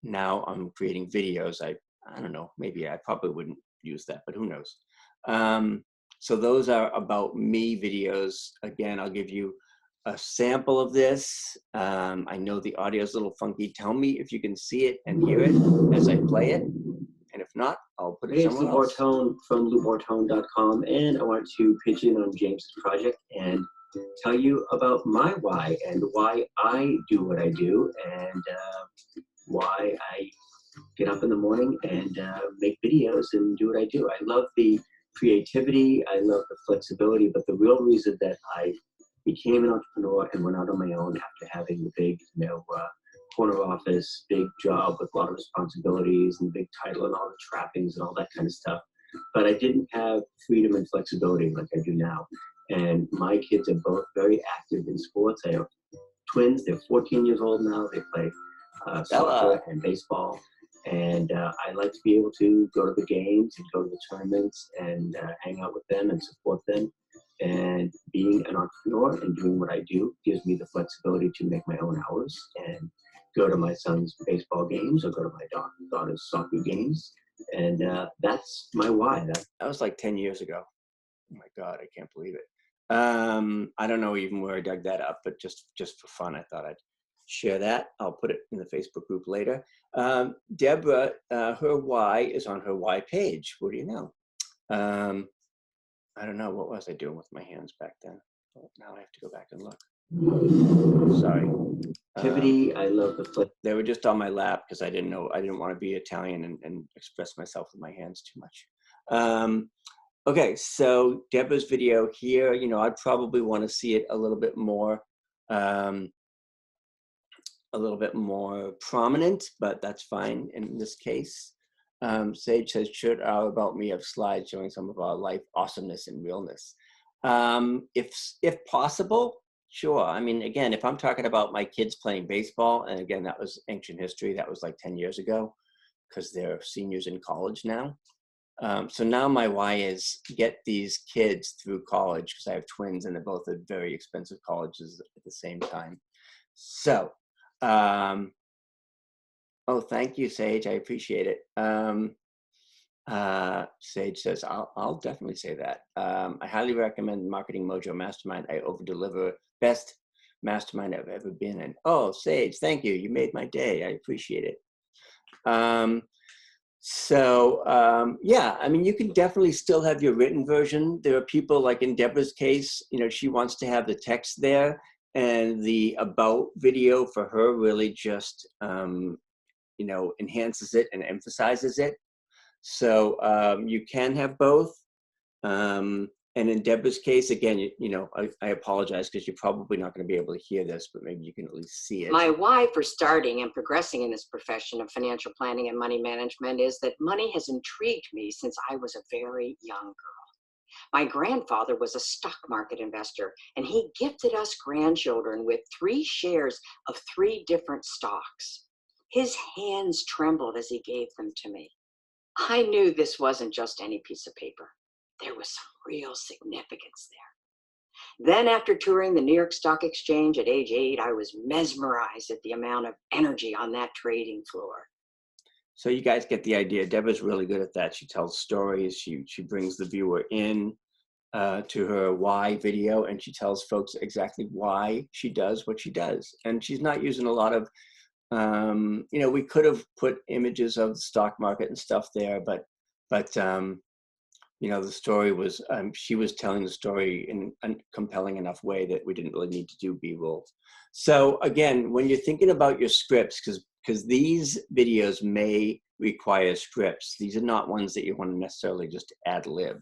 now I'm creating videos, I don't know, maybe I probably wouldn't use that, but who knows? So those are About Me videos. Again, I'll give you a sample of this. I know the audio is a little funky. Tell me if you can see it and hear it as I play it. And if not, I'll put it somewhere else. It's Lou Bortone from loubortone.com, and I want to pitch in on James's project and tell you about my why and why I do what I do and why I get up in the morning and make videos and do what I do. I love the creativity, I love the flexibility, but the real reason that I became an entrepreneur and went out on my own after having the big, corner office, big job with a lot of responsibilities and big title and all the trappings and all that kind of stuff. But I didn't have freedom and flexibility like I do now. And my kids are both very active in sports. I have twins, they're 14 years old now. They play soccer and baseball. And I like to be able to go to the games and go to the tournaments and hang out with them and support them. And being an entrepreneur and doing what I do gives me the flexibility to make my own hours and go to my son's baseball games or go to my daughter's soccer games. And that's my why. That was like 10 years ago. Oh my God, I can't believe it. I don't know even where I dug that up, but just for fun, I thought I'd share that. I'll put it in the Facebook group later. Deborah, her why is on her why page. What do you know? I don't know. What was I doing with my hands back then? Oh, now I have to go back and look. Sorry. Activity, I love the flip. They were just on my lap because I didn't want to be Italian and express myself with my hands too much. Okay, so Deborah's video here, you know, I'd probably want to see it a little bit more prominent, but that's fine in this case. Sage says, should our About Me have slides showing some of our life awesomeness and realness? If possible, sure. I mean, again, if I'm talking about my kids playing baseball, and again, that was ancient history, that was like 10 years ago, because they're seniors in college now. So now my why is get these kids through college, because I have twins and they're both at very expensive colleges at the same time. So, oh, thank you, Sage. I appreciate it. Sage says, I'll definitely say that. I highly recommend Marketing Mojo Mastermind. I over-deliver, best mastermind I've ever been in. Oh, Sage, thank you. You made my day. I appreciate it. Yeah, I mean, you can definitely still have your written version. There are people like in Deborah's case, you know, she wants to have the text there, and the about video for her really just, you know, enhances it and emphasizes it. So you can have both. And in Deborah's case, again, you know, I apologize because you're probably not going to be able to hear this, but maybe you can at least see it. My why for starting and progressing in this profession of financial planning and money management is that money has intrigued me since I was a very young girl. My grandfather was a stock market investor, and he gifted us grandchildren with 3 shares of 3 different stocks. His hands trembled as he gave them to me. I knew this wasn't just any piece of paper. There was some real significance there. Then after touring the New York Stock Exchange at age 8, I was mesmerized at the amount of energy on that trading floor. So you guys get the idea. Deborah's really good at that. She tells stories. She brings the viewer in to her why video, and she tells folks exactly why she does what she does. And she's not using a lot of, you know, we could have put images of the stock market and stuff there, but you know, the story was, she was telling the story in a compelling enough way that we didn't really need to do B-roll. So again, when you're thinking about your scripts, because these videos may require scripts, these are not ones that you want to necessarily just ad lib.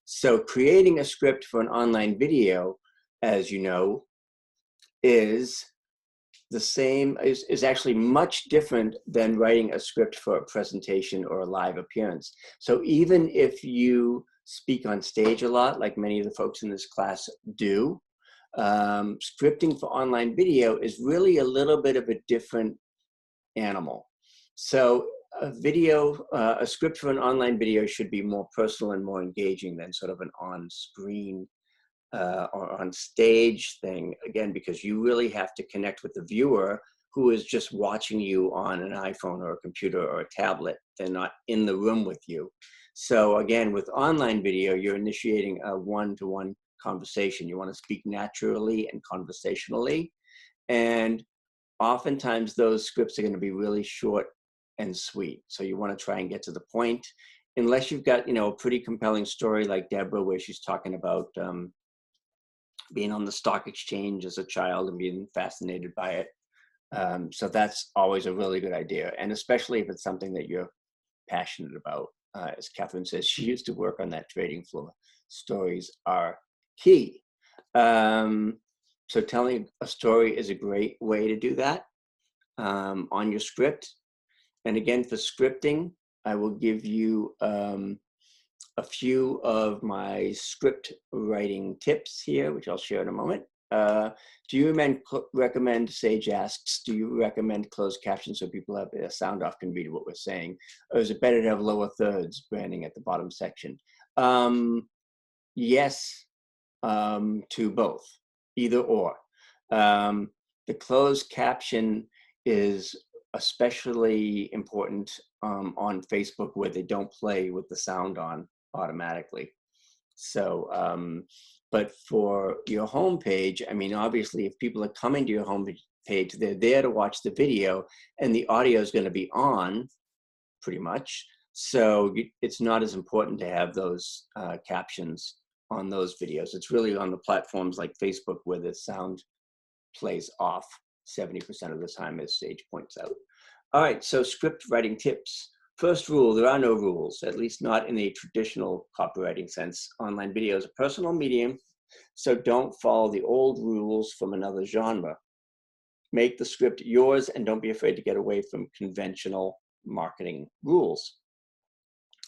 So creating a script for an online video, as you know, is the same, is actually much different than writing a script for a presentation or a live appearance. So even if you speak on stage a lot, like many of the folks in this class do, scripting for online video is really a little bit of a different animal. So a script for an online video should be more personal and more engaging than sort of an on-screen or on stage thing, again, because you really have to connect with the viewer who is just watching you on an iPhone or a computer or a tablet. They're not in the room with you. So again, with online video, you're initiating a one-to-one conversation. You want to speak naturally and conversationally. And oftentimes those scripts are going to be really short and sweet. So you want to try and get to the point, unless you've got, you know, a pretty compelling story like Deborah, where she's talking about being on the stock exchange as a child and being fascinated by it. So that's always a really good idea. And especially if it's something that you're passionate about. As Catherine says, she used to work on that trading floor. Stories are key. So telling a story is a great way to do that on your script. And again, for scripting, I will give you a few of my script writing tips here, which I'll share in a moment. Do you recommend, Sage asks, do you recommend closed captions so people have a sound off can read what we're saying? Or is it better to have lower thirds branding at the bottom section? Yes, to both, either or. The closed caption is especially important on Facebook, where they don't play with the sound on automatically. So But for your homepage, I mean, obviously, if people are coming to your homepage, they're there to watch the video, and the audio is going to be on, pretty much. So it's not as important to have those captions on those videos. It's really on the platforms like Facebook where the sound plays off 70% of the time, as Sage points out. All right, so script writing tips. First rule, there are no rules, at least not in a traditional copywriting sense. Online video is a personal medium, so don't follow the old rules from another genre. Make the script yours and don't be afraid to get away from conventional marketing rules.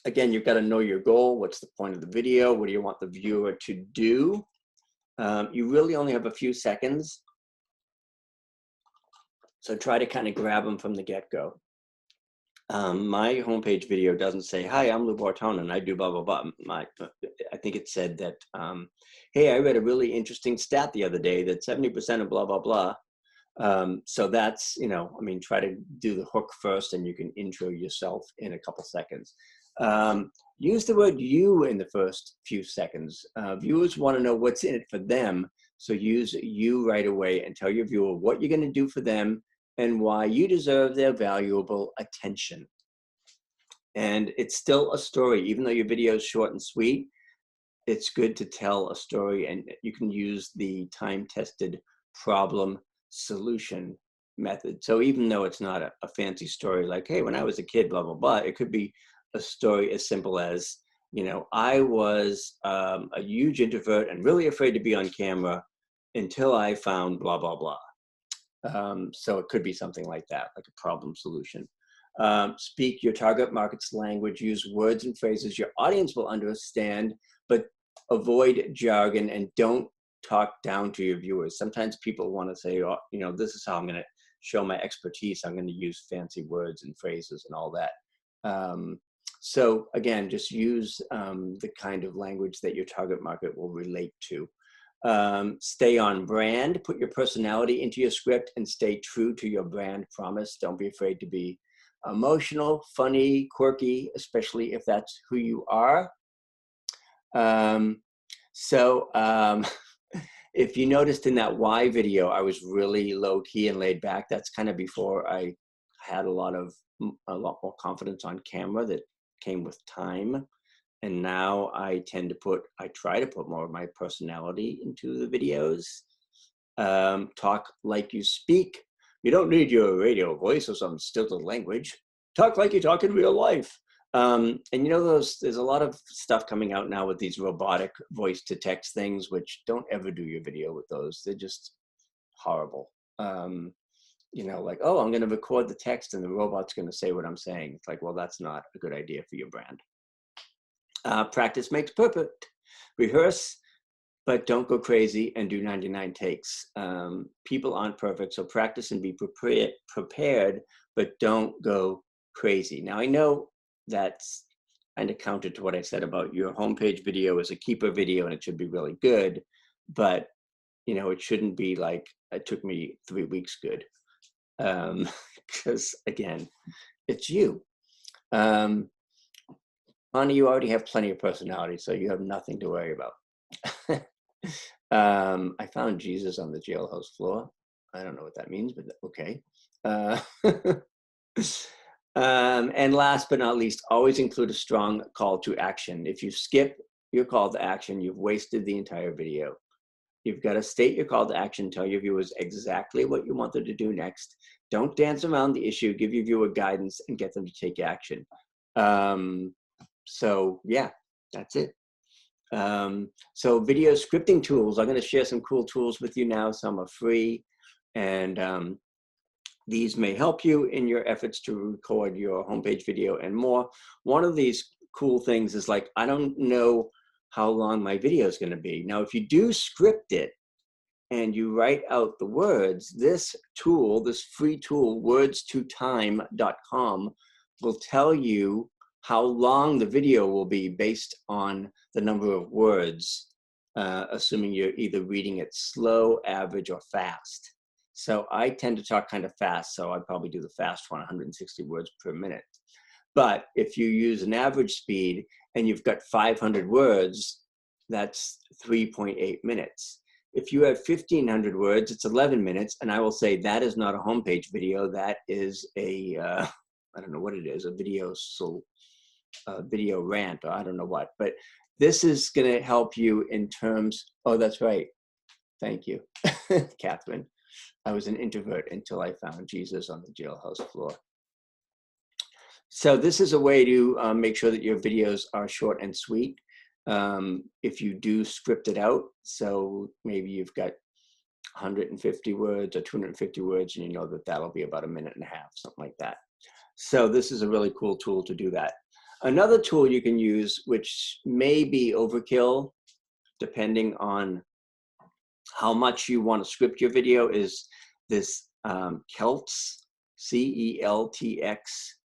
Again, you've got to know your goal. What's the point of the video? What do you want the viewer to do? You really only have a few seconds, so try to kind of grab them from the get-go. My homepage video doesn't say, "Hi, I'm Lou Bortone and I do blah, blah, blah." I think it said that, "Hey, I read a really interesting stat the other day that 70% of blah, blah, blah." So that's, you know, I mean, try to do the hook first and you can intro yourself in a couple seconds. Use the word "you" in the first few seconds. Viewers want to know what's in it for them. So use "you" right away and tell your viewer what you're going to do for them and why you deserve their valuable attention. And it's still a story, even though your video is short and sweet. It's good to tell a story, and you can use the time-tested problem solution method. So even though it's not a fancy story like, "Hey, when I was a kid, blah, blah, blah," it could be a story as simple as, you know, "I was a huge introvert and really afraid to be on camera until I found blah, blah, blah." So it could be something like that, like a problem solution. Speak your target market's language. Use words and phrases your audience will understand, but avoid jargon and don't talk down to your viewers. Sometimes people want to say, "Oh, you know, this is how I'm going to show my expertise. I'm going to use fancy words and phrases and all that." So again, just use the kind of language that your target market will relate to. Stay on brand. Put your personality into your script and stay true to your brand promise. Don't be afraid to be emotional, funny, quirky, especially if that's who you are. If you noticed in that why video, I was really low key and laid back. That's kind of before I had a lot more confidence on camera that came with time. And now I try to put more of my personality into the videos. Talk like you speak. You don't need your radio voice or some stilted language. Talk like you talk in real life. And you know, there's a lot of stuff coming out now with these robotic voice to text things, which don't ever do your video with those. They're just horrible. You know, like, "Oh, I'm going to record the text and the robot's going to say what I'm saying." It's like, well, that's not a good idea for your brand. Practice makes perfect. Rehearse, but don't go crazy and do 99 takes. People aren't perfect, so practice and be prepared, but don't go crazy. Now, I know that's kind of counter to what I said about your homepage video is a keeper video and it should be really good, but, you know, it shouldn't be like, "It took me 3 weeks good." Because, again, it's you. Honey, you already have plenty of personality, so you have nothing to worry about. I found Jesus on the jailhouse floor. I don't know what that means, but okay. And last but not least, always include a strong call to action. If you skip your call to action, you've wasted the entire video. You've got to state your call to action, tell your viewers exactly what you want them to do next. Don't dance around the issue, give your viewer guidance and get them to take action. So yeah, that's it. So video scripting tools, I'm going to share some cool tools with you now. Some are free, and these may help you in your efforts to record your homepage video and more. One of these cool things is like, I don't know how long my video is going to be. Now, if you do script it and you write out the words, this tool, this free tool, words2time.com, will tell you how long the video will be based on the number of words, assuming you're either reading it slow, average, or fast. So I tend to talk kind of fast, so I'd probably do the fast one, 160 words per minute. But if you use an average speed and you've got 500 words, that's 3.8 minutes. If you have 1,500 words, it's 11 minutes. And I will say that is not a homepage video. That is a, I don't know what it is, a video, video rant, or I don't know what. But this is going to help you in terms, oh, that's right. Thank you, Catherine. I was an introvert until I found Jesus on the jailhouse floor. So this is a way to make sure that your videos are short and sweet. If you do script it out, so maybe you've got 150 words or 250 words, and you know that that'll be about 1.5 minutes, something like that. So this is a really cool tool to do that. Another tool you can use, which may be overkill, depending on how much you want to script your video, is this Celtx, C-E-L-T-X.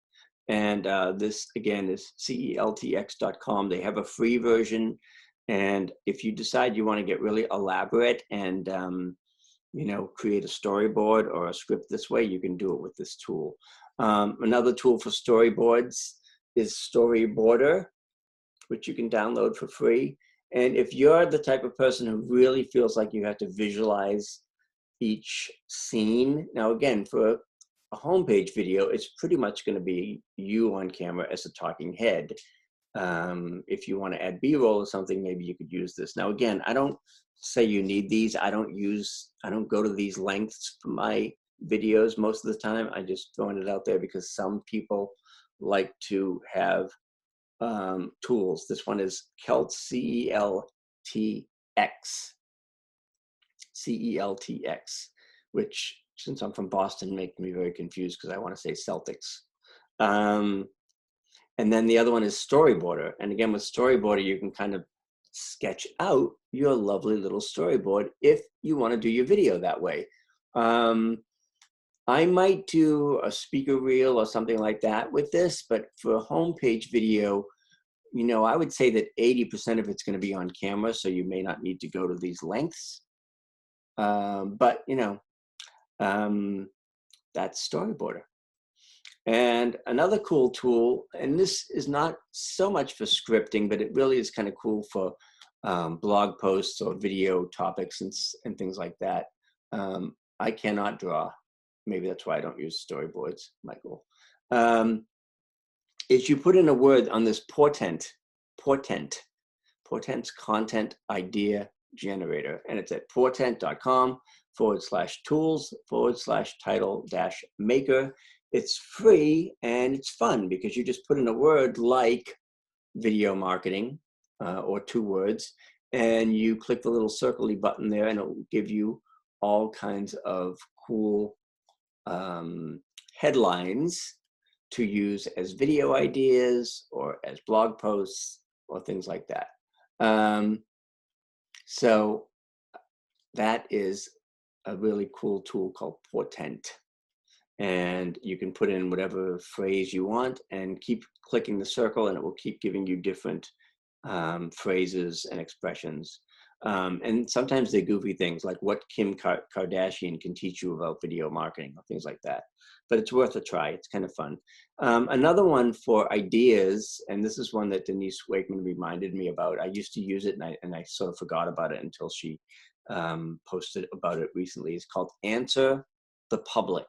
And this, again, is celtx.com. They have a free version. And if you decide you want to get really elaborate and, you know, create a storyboard or a script this way, you can do it with this tool. Another tool for storyboards is Storyboarder, which you can download for free. And if you're the type of person who really feels like you have to visualize each scene, now again, for a homepage video, it's pretty much going to be you on camera as a talking head. If you want to add B-roll or something, maybe you could use this. Now, again, I don't say you need these. I don't go to these lengths for my videos most of the time. I just throwing it out there because some people like to have tools. This one is Celtx, C-E-L-T-X, C-E-L-T-X, which, since I'm from Boston, make me very confused because I want to say Celtics. And then the other one is Storyboarder. And again, with Storyboarder, you can kind of sketch out your lovely little storyboard if you want to do your video that way. I might do a speaker reel or something like that with this, but for a homepage video, you know, I would say that 80% of it's going to be on camera, so you may not need to go to these lengths. But, you know, that's Storyboarder. And another cool tool, and this is not so much for scripting, but it really is kind of cool for blog posts or video topics and things like that. I cannot draw. Maybe that's why I don't use storyboards, Michael. Is you put in a word on this Portent's content idea generator, and it's at portent.com/tools/title-maker. It's free and it's fun because you just put in a word like video marketing or 2 words, and you click the little circle-y button there, and it will give you all kinds of cool headlines to use as video ideas or as blog posts or things like that. So that is a really cool tool called Portent. And you can put in whatever phrase you want and keep clicking the circle, and it will keep giving you different phrases and expressions. And sometimes they're goofy things like what Kim Kardashian can teach you about video marketing or things like that. But it's worth a try. It's kind of fun. Another one for ideas, and this is one that Denise Wakeman reminded me about. I used to use it, and I sort of forgot about it until she posted about it recently. It's called Answer the Public.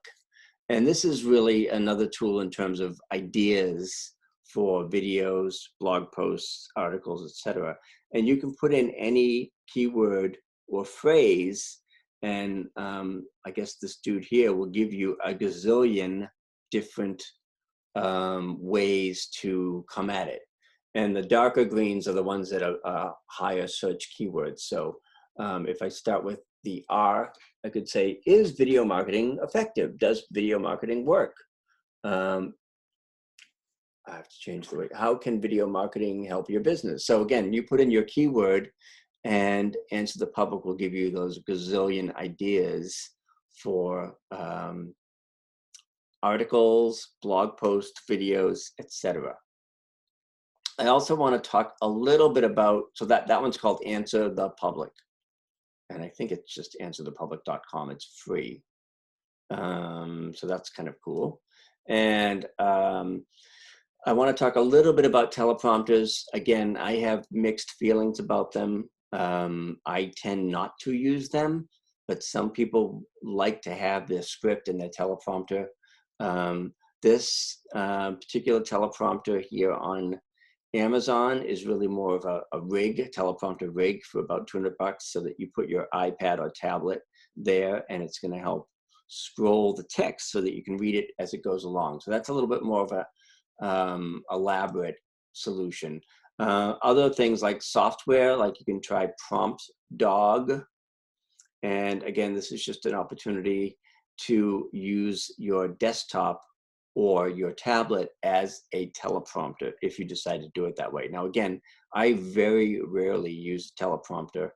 And this is really another tool in terms of ideas for videos, blog posts, articles, etc. And you can put in any keyword or phrase, and I guess this dude here will give you a gazillion different ways to come at it. And the darker greens are the ones that are higher search keywords. So if I start with the R, I could say, is video marketing effective? Does video marketing work? I have to change the way. How can video marketing help your business? So again, you put in your keyword, and Answer the Public will give you those gazillion ideas for articles, blog posts, videos, etc. I also want to talk a little bit about, so that one's called Answer the Public. And I think it's just answerthepublic.com. It's free. So that's kind of cool. And I want to talk a little bit about teleprompters. Again, I have mixed feelings about them. I tend not to use them, but some people like to have their script in their teleprompter. This particular teleprompter here on Amazon is really more of a rig, teleprompter rig for about $200, so that you put your iPad or tablet there, and it's going to help scroll the text so that you can read it as it goes along. So that's a little bit more of a elaborate solution. Other things like software, like you can try Prompt Dog. And again, this is just an opportunity to use your desktop or your tablet as a teleprompter if you decide to do it that way. Now, again, I very rarely use a teleprompter.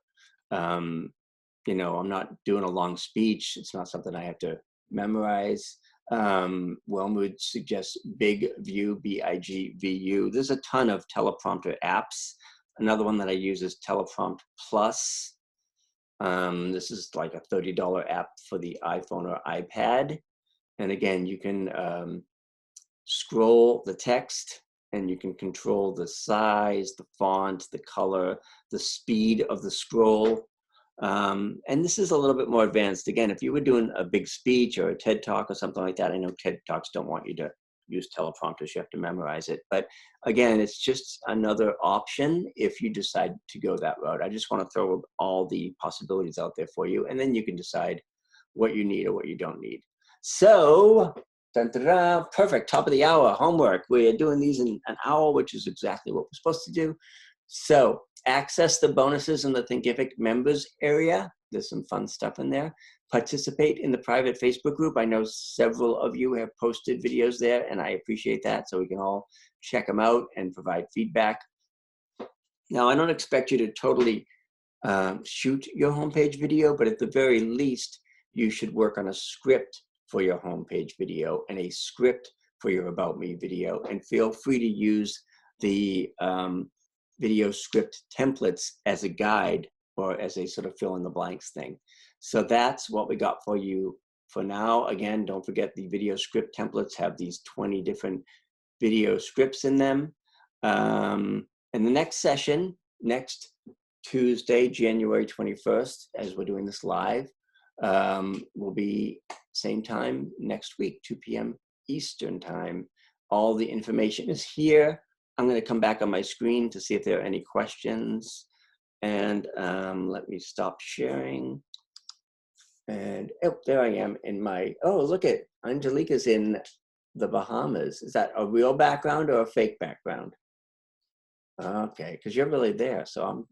You know, I'm not doing a long speech. It's not something I have to memorize. Wormwood suggests Big View, BIGVU. There's a ton of teleprompter apps. Another one that I use is Teleprompt Plus. This is like a $30 app for the iPhone or iPad. And again, you can scroll the text, and you can control the size, the font, the color, the speed of the scroll. And this is a little bit more advanced. Again, if you were doing a big speech or a TED Talk or something like that, I know TED Talks don't want you to use teleprompters, you have to memorize it. But again, it's just another option if you decide to go that route. I just want to throw all the possibilities out there for you, and then you can decide what you need or what you don't need. So, perfect, top of the hour, homework. We're doing these in an hour, which is exactly what we're supposed to do. So, access the bonuses in the Thinkific members area. There's some fun stuff in there. Participate in the private Facebook group. I know several of you have posted videos there, and I appreciate that. So we can all check them out and provide feedback. Now, I don't expect you to totally shoot your homepage video, but at the very least, you should work on a script for your homepage video and a script for your About Me video. And feel free to use the video script templates as a guide or as a sort of fill in the blanks thing. So that's what we got for you for now. Again, don't forget the video script templates have these 20 different video scripts in them. And the next session, next Tuesday, January 21st, as we're doing this live, will be same time next week, 2 p.m. Eastern time. All the information is here. I'm going to come back on my screen to see if there are any questions. And let me stop sharing. And oh, there I am in my, oh, look at Angelica's in the Bahamas. Is that a real background or a fake background? Okay, because you're really there. So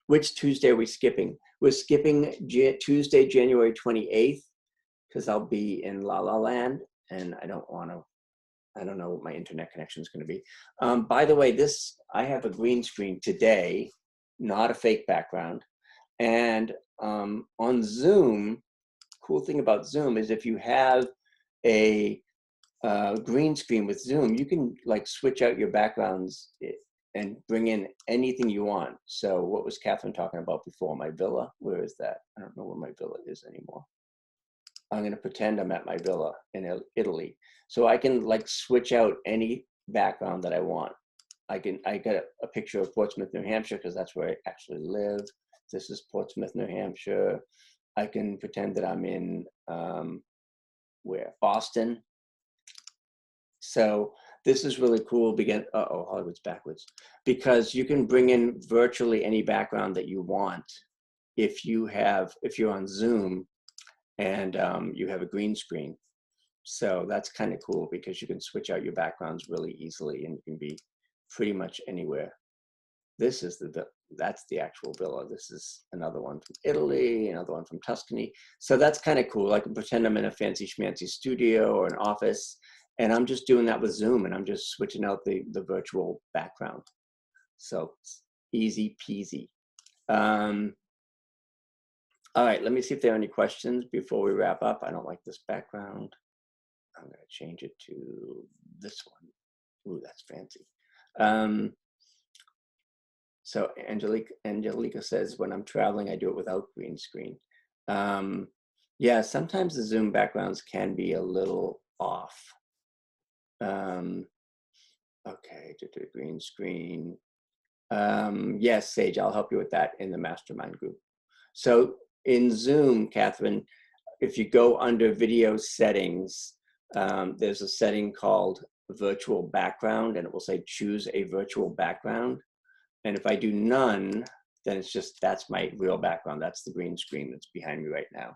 which Tuesday are we skipping? We're skipping Tuesday, January 28th, because I'll be in La La Land, and I don't know what my internet connection is going to be. By the way, I have a green screen today, not a fake background. And on Zoom, cool thing about Zoom is if you have a green screen with Zoom, you can like switch out your backgrounds and bring in anything you want. So what was Catherine talking about before? My villa, where is that? I don't know where my villa is anymore. I'm going to pretend I'm at my villa in Italy. So I can like switch out any background that I want. I got a picture of Portsmouth, New Hampshire, because that's where I actually live. This is Portsmouth, New Hampshire. I can pretend that I'm in where? Boston. So this is really cool. Hollywood's backwards. Because you can bring in virtually any background that you want if you're on Zoom and you have a green screen. So that's kind of cool because you can switch out your backgrounds really easily and you can be pretty much anywhere. This is that's the actual villa. This is another one from Italy, another one from Tuscany. So that's kind of cool. I can pretend I'm in a fancy schmancy studio or an office, and I'm just doing that with Zoom, and I'm just switching out the virtual background. So easy peasy. All right, let me see if there are any questions before we wrap up. I don't like this background. I'm going to change it to this one. Ooh, that's fancy. So Angelica says, when I'm traveling, I do it without green screen. Yeah, sometimes the Zoom backgrounds can be a little off. Okay, to the green screen. Yes, Sage, I'll help you with that in the mastermind group. So in Zoom, Catherine, if you go under video settings, there's a setting called virtual background, and it will say choose a virtual background. And if I do none, then it's just, that's my real background. That's the green screen that's behind me right now.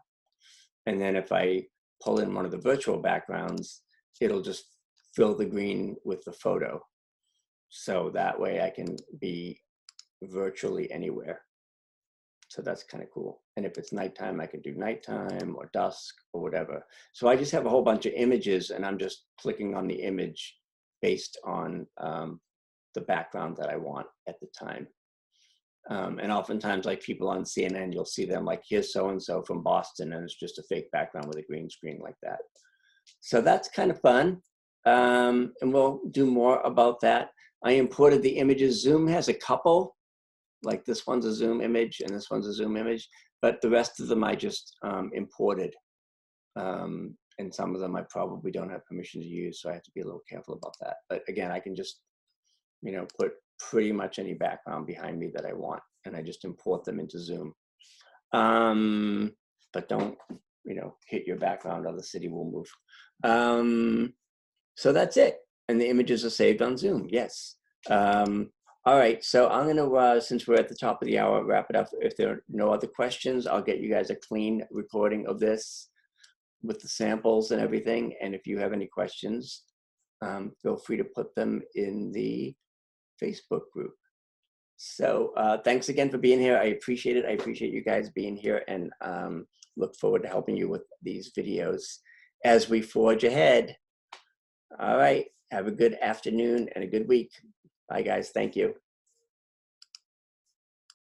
And then if I pull in one of the virtual backgrounds, it'll just fill the green with the photo. So that way I can be virtually anywhere. So that's kind of cool. And if it's nighttime, I can do nighttime or dusk or whatever. So I just have a whole bunch of images, and I'm just clicking on the image based on the background that I want at the time. And oftentimes, like people on CNN, you'll see them like, here's so-and-so from Boston, and it's just a fake background with a green screen like that. So that's kind of fun. And we'll do more about that. I imported the images. Zoom has a couple, like this one's a Zoom image and this one's a Zoom image, but the rest of them I just imported. And some of them I probably don't have permission to use, so I have to be a little careful about that. But again, I can just, you know, put pretty much any background behind me that I want, and I just import them into Zoom. But don't, you know, hit your background or the city will move. So that's it. And the images are saved on Zoom, yes. All right, so I'm gonna, since we're at the top of the hour, wrap it up. If there are no other questions, I'll get you guys a clean recording of this with the samples and everything. And if you have any questions, feel free to put them in the Facebook group. So thanks again for being here. I appreciate it. I appreciate you guys being here, and look forward to helping you with these videos as we forge ahead. All right, have a good afternoon and a good week. Bye guys, thank you.